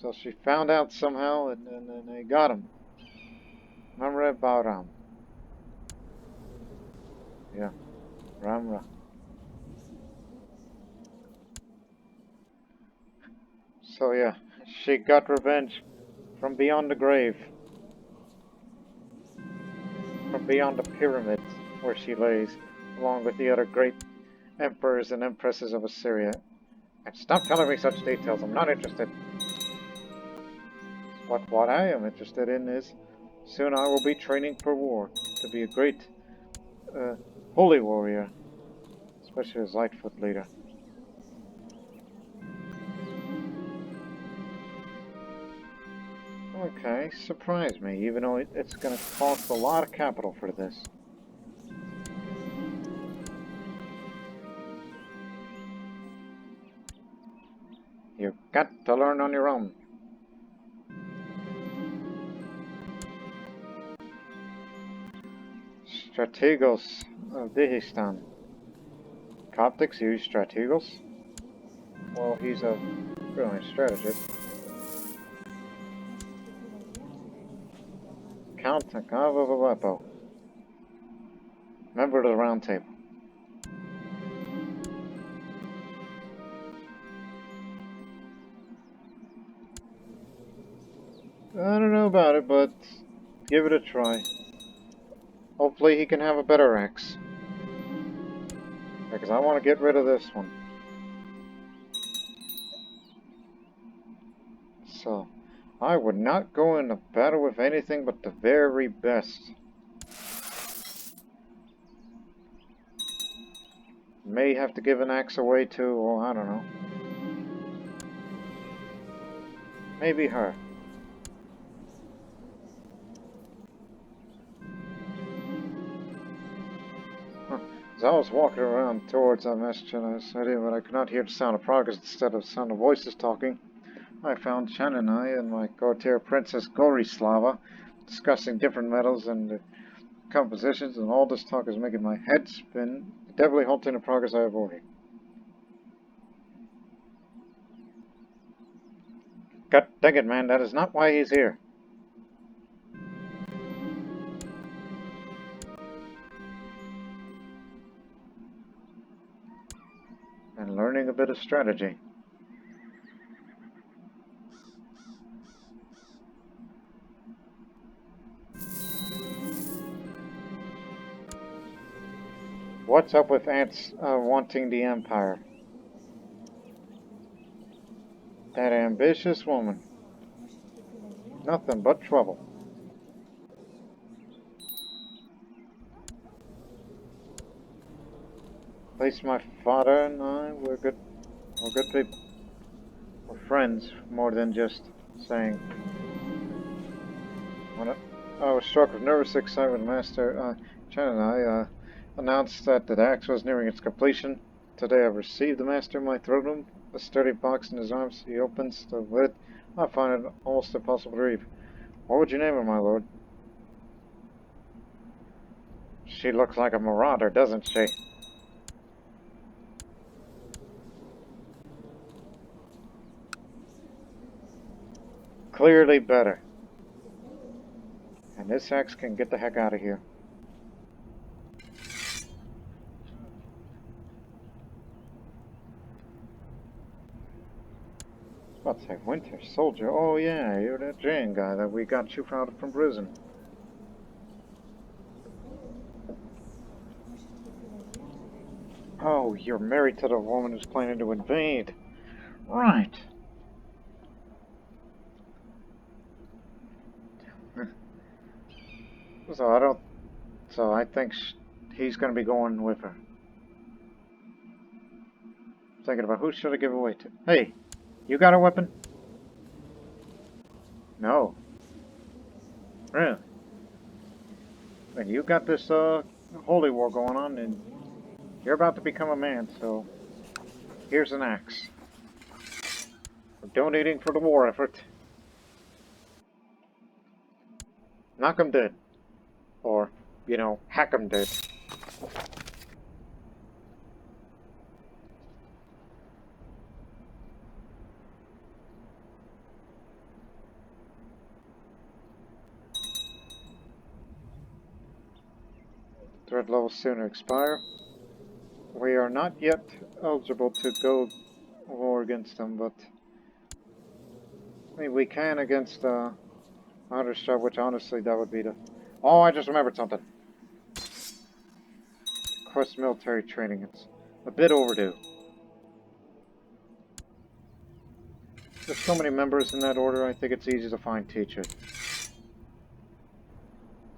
Speaker 1: So she found out somehow and they got him. Mamre Baram. Yeah, Ramra. So yeah, she got revenge from beyond the grave. From beyond the pyramids where she lays, along with the other great emperors and empresses of Assyria. And stop telling me such details, I'm not interested. What I am interested in is, soon I will be training for war, to be a great, holy warrior, especially as Lightfoot leader. Okay, surprise me, even though it's going to cost a lot of capital for this. You've got to learn on your own. Strategos of Dihistan. Coptics use strategos? Well, he's a brilliant strategist. Count Takavavapo. Member of the Round Table. I don't know about it, but give it a try. Hopefully he can have a better axe. Because I want to get rid of this one. So, I would not go into battle with anything but the very best. May have to give an axe away to, or I don't know. Maybe her. As I was walking around towards our message and I said, but I could not hear the sound of progress instead of the sound of voices talking. I found Chananai and my courtier Princess Gorislava discussing different metals and compositions, and all this talk is making my head spin, definitely halting the progress I avoided. God dang it, man, that is not why he's here. And learning a bit of strategy. What's up with ants wanting the Empire? That ambitious woman. Nothing but trouble. At least my father and I, we're good people. We're friends more than just saying. When I was struck with nervous excitement, Master Chen and I announced that the axe was nearing its completion. Today I've received the Master in my throne room, a sturdy box in his arms. He opens the lid. I find it almost impossible to read. What would you name her, my lord? She looks like a marauder, doesn't she? Clearly better. And this axe can get the heck out of here. I'd say Winter Soldier. Oh yeah, you're that Jane guy that we got you out from prison. Oh, you're married to the woman who's planning to invade. Right. So I think he's going to be going with her. Thinking about who should I give away to. Hey, you got a weapon? No. Really? And you got this holy war going on, and you're about to become a man, so here's an axe. We're donating for the war effort. Knock 'em dead. Or, you know, hack 'em dead. Threat levels soon to expire. We are not yet eligible to go war against them, but I mean, we can against outer stripe, which honestly that would be the... Oh, I just remembered something. Quest military training. It's a bit overdue. There's so many members in that order, I think it's easy to find teachers.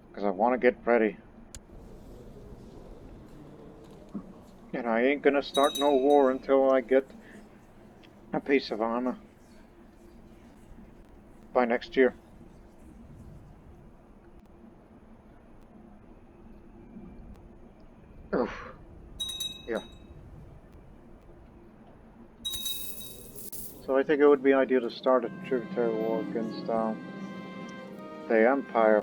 Speaker 1: Because I want to get ready. And I ain't gonna start no war until I get a piece of armor. By next year. Oof. Yeah. So I think it would be ideal to start a tributary war against the Empire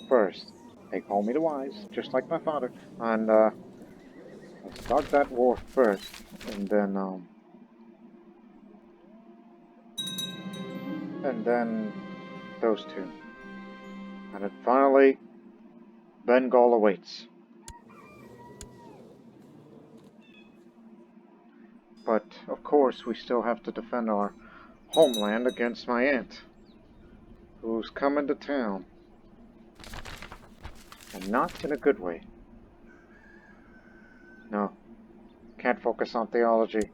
Speaker 1: first. They call me the Wise, just like my father. And I'll start that war first, and then those two. And then finally, Bengal awaits. But, of course, we still have to defend our homeland against my aunt, who's coming to town. And not in a good way. No. Can't focus on theology.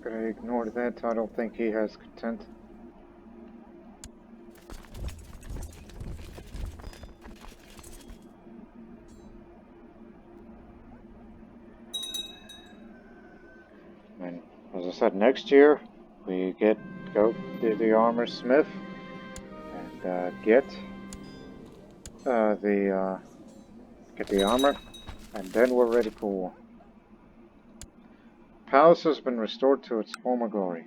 Speaker 1: Gonna ignore that. I don't think he has content. And as I said, next year we go to the armor smith and get the armor, and then we're ready for war. Palace has been restored to its former glory.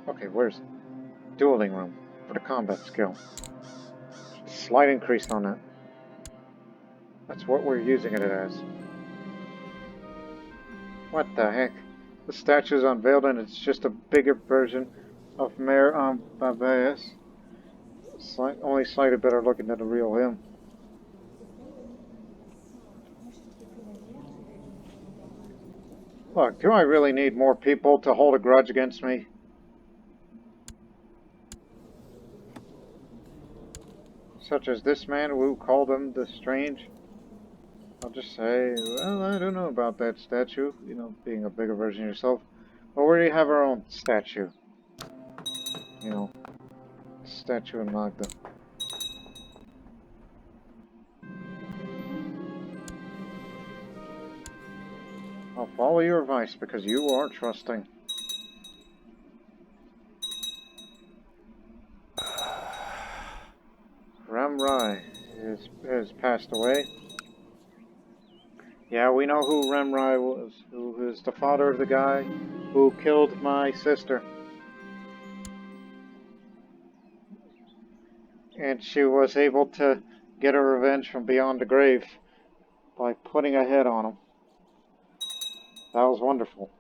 Speaker 1: Okay, where's dueling room for the combat skill? Slight increase on that. That's what we're using it as. What the heck? The statue's unveiled and it's just a bigger version of Mayor Babayas. Only slightly better looking than the real him. Look, do I really need more people to hold a grudge against me? Such as this man who called him the Strange? I'll just say, well, I don't know about that statue, you know, being a bigger version of yourself. But we already have our own statue. You know, statue in Magda. I'll follow your advice because you are trusting. Ram Rai has passed away. Yeah, we know who Remrai was, who is the father of the guy who killed my sister. And she was able to get her revenge from beyond the grave by putting a head on him. That was wonderful.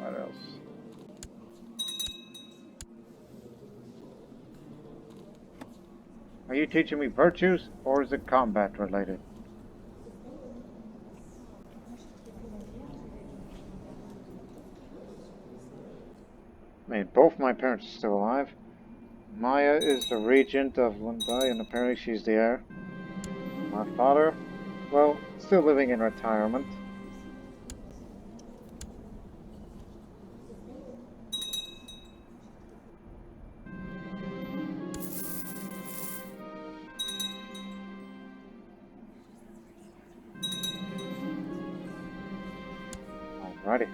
Speaker 1: What else? Are you teaching me virtues, or is it combat related? I mean, both my parents are still alive. Maya is the regent of Lundai, and apparently she's the heir. My father, well, still living in retirement. Alrighty.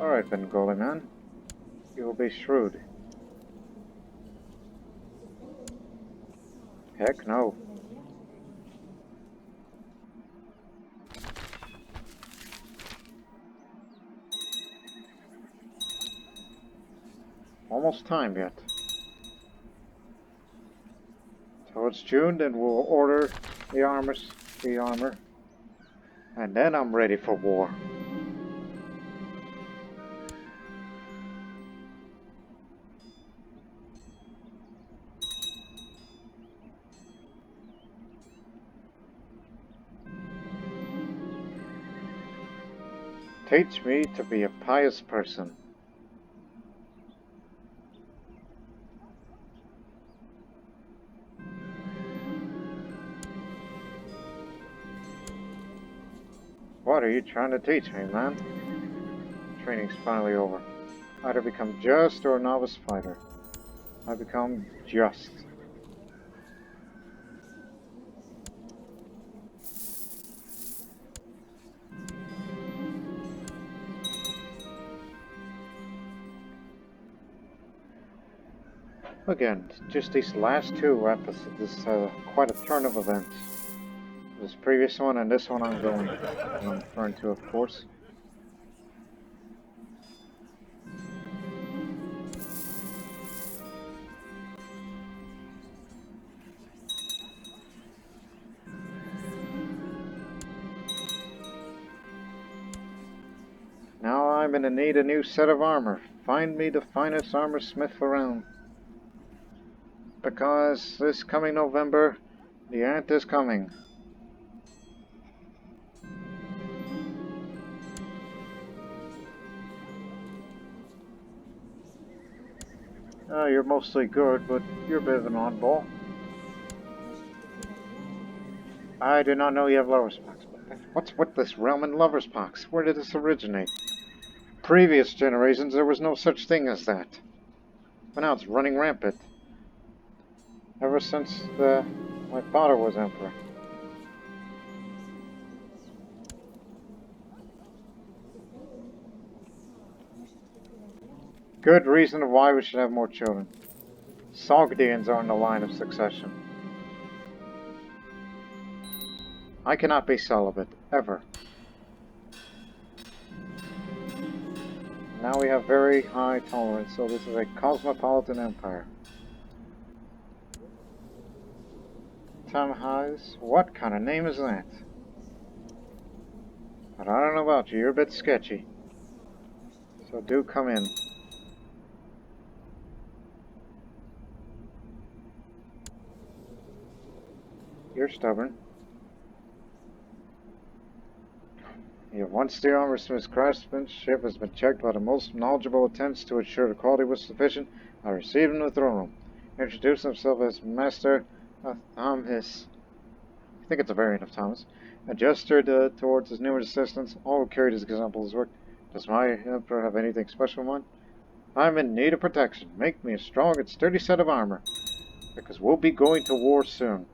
Speaker 1: Alright, Bengali man. You will be shrewd. Heck no. Almost time yet. So it's June, then we'll order the armor. And then I'm ready for war. Teach me to be a pious person. What are you trying to teach me, man? Training's finally over. Either become just or a novice fighter. I become just. Again, just these last two episodes, this is quite a turn of events. This previous one and this one I'm referring to, of course. Now I'm gonna need a new set of armor. Find me the finest armor smith around. Because this coming November, the aunt is coming. You're mostly good, but you're a bit of an oddball. I do not know you have lover's pox. What's with this realm and lover's pox? Where did this originate? Previous generations, there was no such thing as that. But now it's running rampant. Ever since my father was emperor. Good reason why we should have more children. Sogdians are in the line of succession. I cannot be celibate, ever. Now we have very high tolerance, so this is a cosmopolitan empire. Tamhais? What kind of name is that? But I don't know about you, you're a bit sketchy. So do come in. You're stubborn. Once the armorsmith's craftsmanship has been checked by the most knowledgeable attempts to ensure the quality was sufficient, I received him to the throne room. Introduced himself as Master Thomas. I think it's a variant of Thomas. A gesture towards his numerous assistants, all who carried his example of his work. Does my emperor have anything special in mind? I'm in need of protection. Make me a strong and sturdy set of armor, because we'll be going to war soon.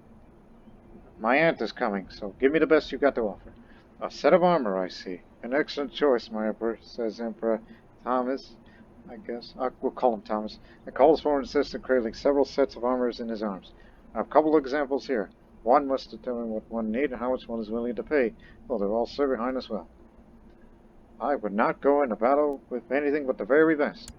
Speaker 1: My aunt is coming, so give me the best you got to offer. A set of armor, I see. An excellent choice, my emperor, says Emperor Thomas. I guess. We'll call him Thomas. And calls for and insists on cradling several sets of armors in his arms. I have a couple of examples here. One must determine what one needs and how much one is willing to pay, though they're all serve behind as well. I would not go into battle with anything but the very best.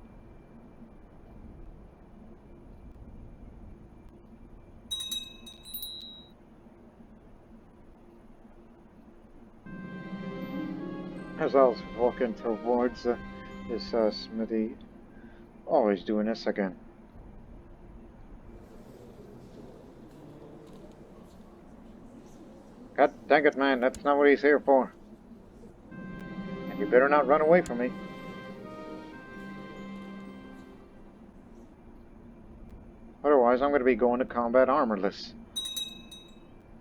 Speaker 1: As I was walking towards this smithy, always doing this again. God dang it, man, that's not what he's here for. And you better not run away from me. Otherwise, I'm going to be going to combat armorless.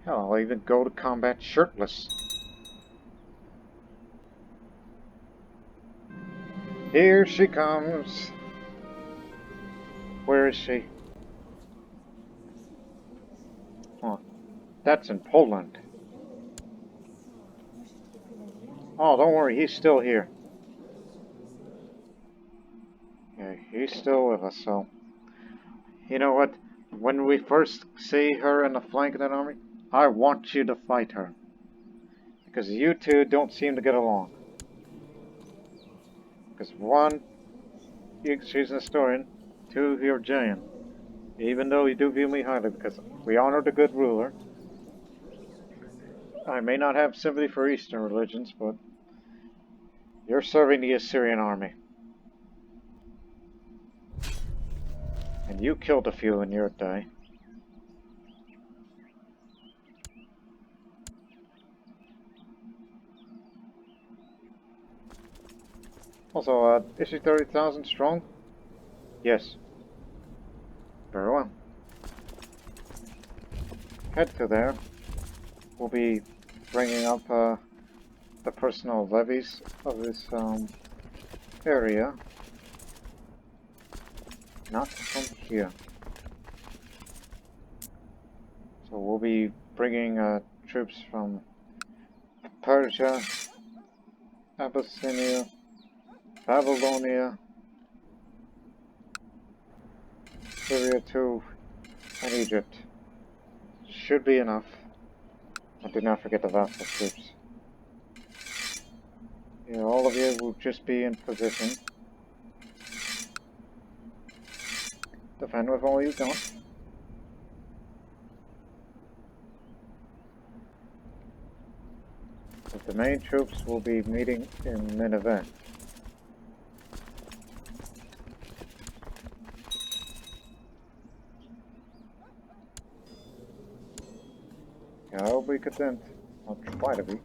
Speaker 1: Hell, I'll even go to combat shirtless. Here she comes. Where is she? Oh, that's in Poland. Oh, don't worry, he's still here. Yeah, he's still with us, so... You know what? When we first see her in the flank of that army, I want you to fight her. Because you two don't seem to get along. Because one, she's an historian. Two, you're giant. Even though you do view me highly, because we honor the good ruler. I may not have sympathy for Eastern religions, but you're serving the Assyrian army. And you killed a few in your day. Also, is she 30,000 strong? Yes. Very well. Head to there. We'll be bringing up the personal levies of this area. Not from here. So we'll be bringing troops from Persia, Abyssinia, Babylonia, Syria 2, and Egypt. Should be enough. And do not forget the vassal troops. Yeah, all of you will just be in position. Defend with all you got. But the main troops will be meeting in Nineveh. I'll be content. I'll try to be.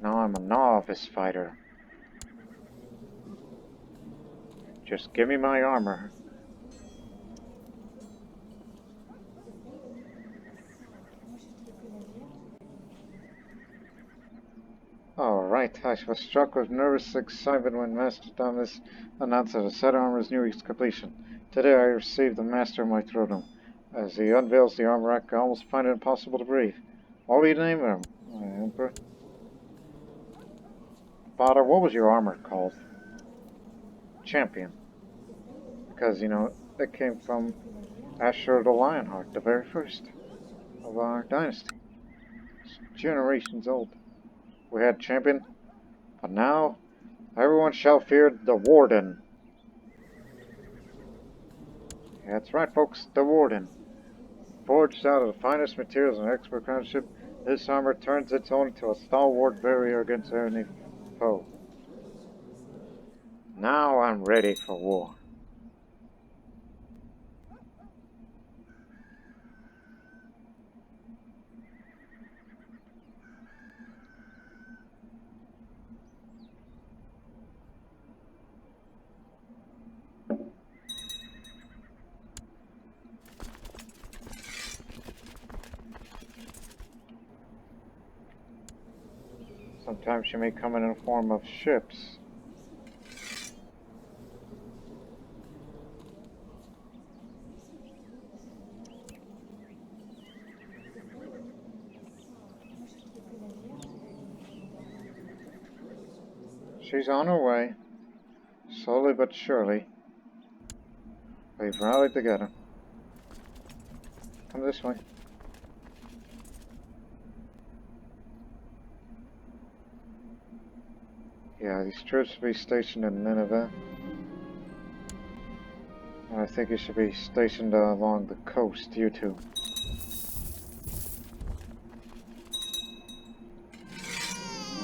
Speaker 1: Now I'm a novice fighter. Just give me my armor. Alright, I was struck with nervous excitement when Master Thomas announced that a set of armor is nearing its completion. Today I received the master of my throne room. As he unveils the armor rack, I almost find it impossible to breathe. What will you name him, Emperor? Father, what was your armor called? Champion. Because, you know, it came from Asher the Lionheart, the very first of our dynasty. It's generations old. We had champion, but now everyone shall fear the Warden. Yeah, that's right, folks, the Warden. Forged out of the finest materials and expert craftsmanship, this armor turns its own into a stalwart barrier against any foe. Now I'm ready for war. Sometimes she may come in the form of ships. She's on her way. Slowly but surely. We've rallied together. Come this way. Yeah, these troops should be stationed in Nineveh. And I think you should be stationed along the coast, you two.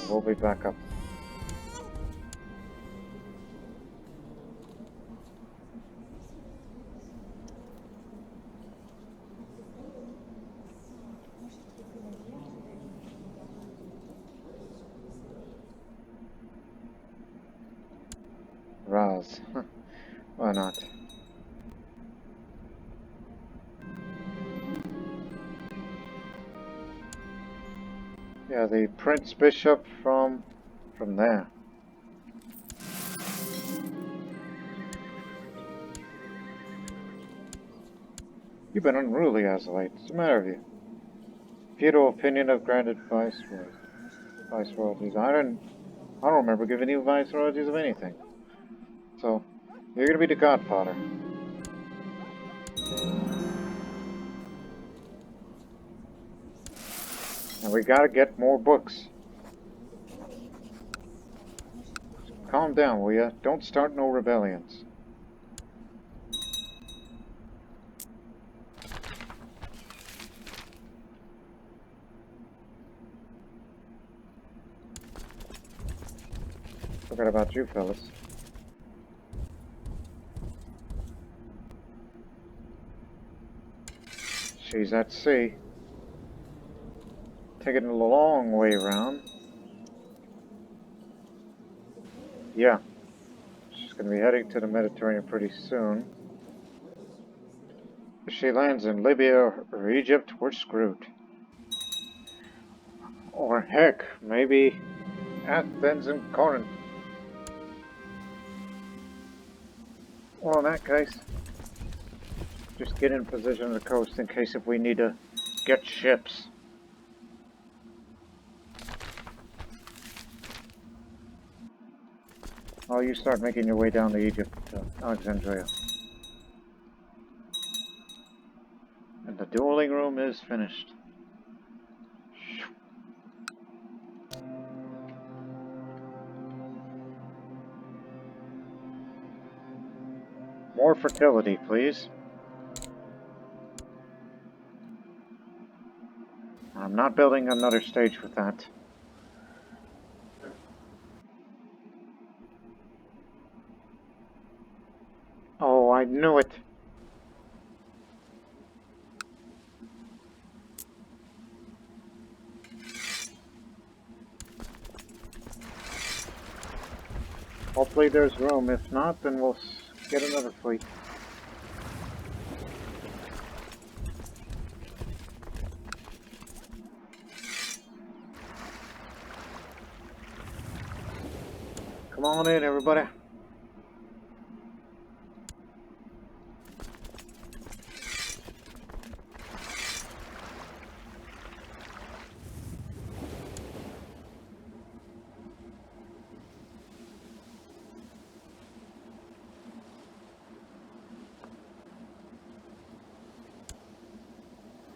Speaker 1: And we'll be back up. Raz. Why not? Yeah, the Prince Bishop from there. You've been unruly as of late. What's the matter with you? Feudal opinion of granted viceroyalties. I don't remember giving you viceroyalties of anything. So, you're gonna be the godfather. And we gotta get more books. Calm down, will ya? Don't start no rebellions. Forgot about you fellas. She's at sea. Taking a long way around. Yeah. She's gonna be heading to the Mediterranean pretty soon. If she lands in Libya or Egypt, we're screwed. Or heck, maybe Athens and Corinth. Well, in that case, just get in position on the coast in case if we need to get ships. Oh, you start making your way down to Egypt, Alexandria. And the dueling room is finished. More fertility, please. I'm not building another stage with that. Oh, I knew it. Hopefully there's room. If not, then we'll get another fleet. Come on in, everybody.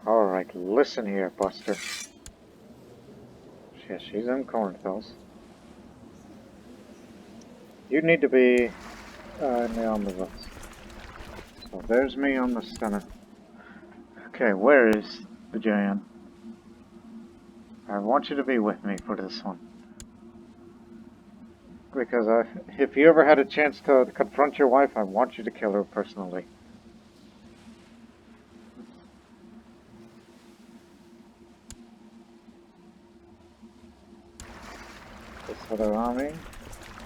Speaker 1: Alright, listen here, Buster. Yeah, she's in cornfields. You need to be in the omnibus. So there's me on the stunner. Okay, where is the giant? I want you to be with me for this one. Because if you ever had a chance to confront your wife, I want you to kill her personally. This other army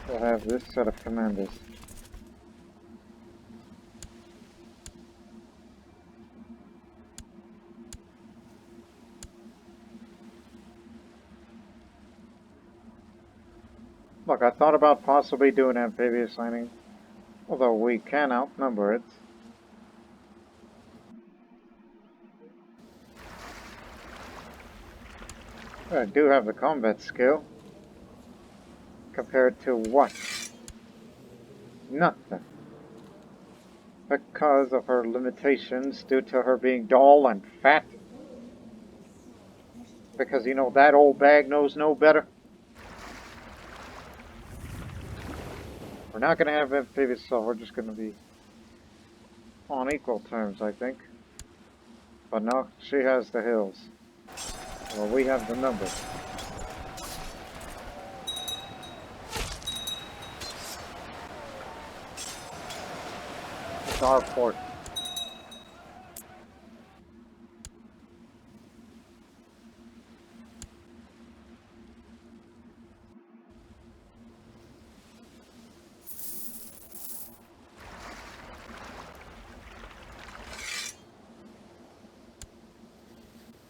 Speaker 1: will have this set of commanders. Look, I thought about possibly doing amphibious landing, although we can outnumber it. I do have the combat skill. Compared to what? Nothing. Because of her limitations due to her being dull and fat? Because, you know, that old bag knows no better? We're not going to have amphibious, so we're just going to be on equal terms, I think. But no, she has the hills. Well, we have the numbers. It's our port.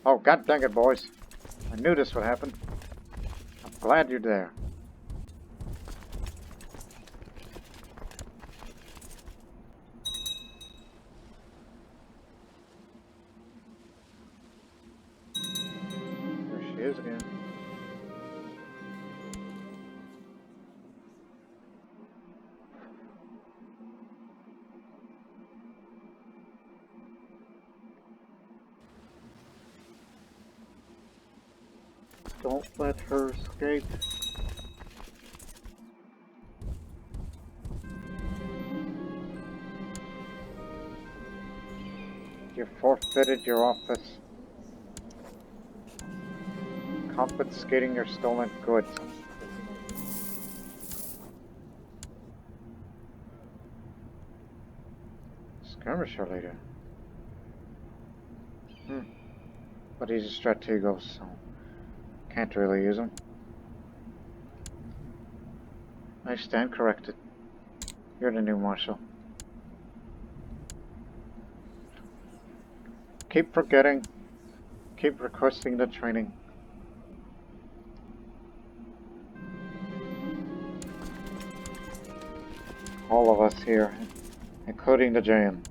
Speaker 1: Oh, god dang it, boys. I knew this would happen. I'm glad you're there. There she is again. Don't let her escape. You forfeited your office, confiscating your stolen goods. Skirmisher leader. But he's a stratego, so can't really use him. I stand corrected. You're the new marshal. Keep forgetting. Keep requesting the training. All of us here, including the Jan.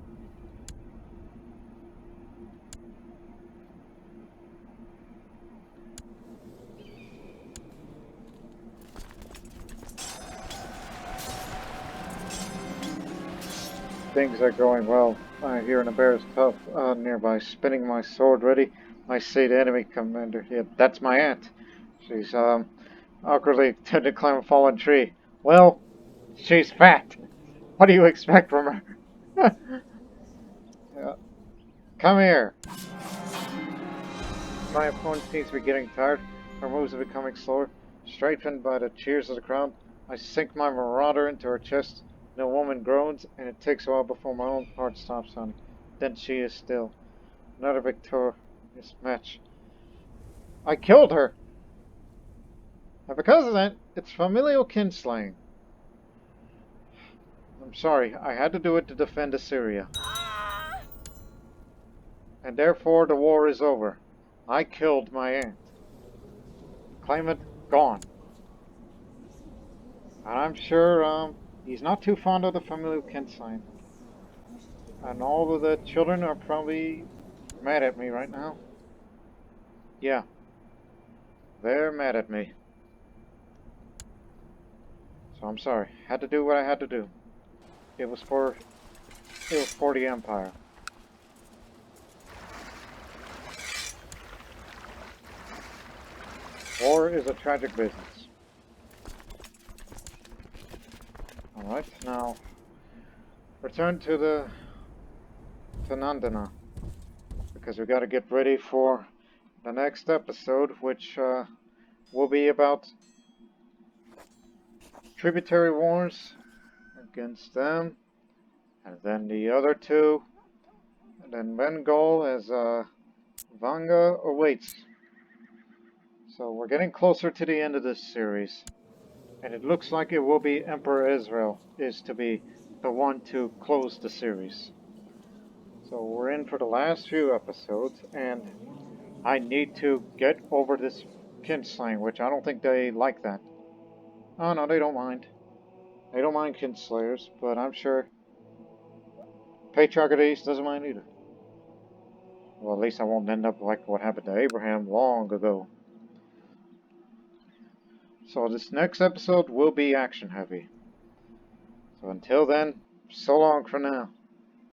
Speaker 1: Things are going well. I hear an Empress tough nearby, spinning my sword ready. I see the enemy commander. Yeah, that's my aunt. She's awkwardly attempting to climb a fallen tree. Well, she's fat. What do you expect from her? Yeah. Come here. My opponent seems to be getting tired. Her moves are becoming slower. Strengthened by the cheers of the crowd, I sink my marauder into her chest. The woman groans, and it takes a while before my own heart stops sounding. Then she is still. Another victorious match. I killed her! And because of that, it's familial kinslaying. I'm sorry, I had to do it to defend Assyria. And therefore the war is over. I killed my aunt. Claimant gone. And I'm sure he's not too fond of the familial kinslaying. And all of the children are probably mad at me right now. Yeah, they're mad at me. So I'm sorry. Had to do what I had to do. It was for the Empire. War is a tragic business. Alright, now return to Nandana. Because we gotta get ready for the next episode, which will be about tributary wars against them, and then the other two, and then Bengal as Vanga awaits. So we're getting closer to the end of this series, and it looks like it will be Emperor Israel is to be the one to close the series. So we're in for the last few episodes, and I need to get over this kinslaying, which I don't think they like that. Oh no, they don't mind. They don't mind kinslayers, but I'm sure Patriarch of the East doesn't mind either. Well, at least I won't end up like what happened to Abraham long ago. So this next episode will be action heavy. So until then, so long for now.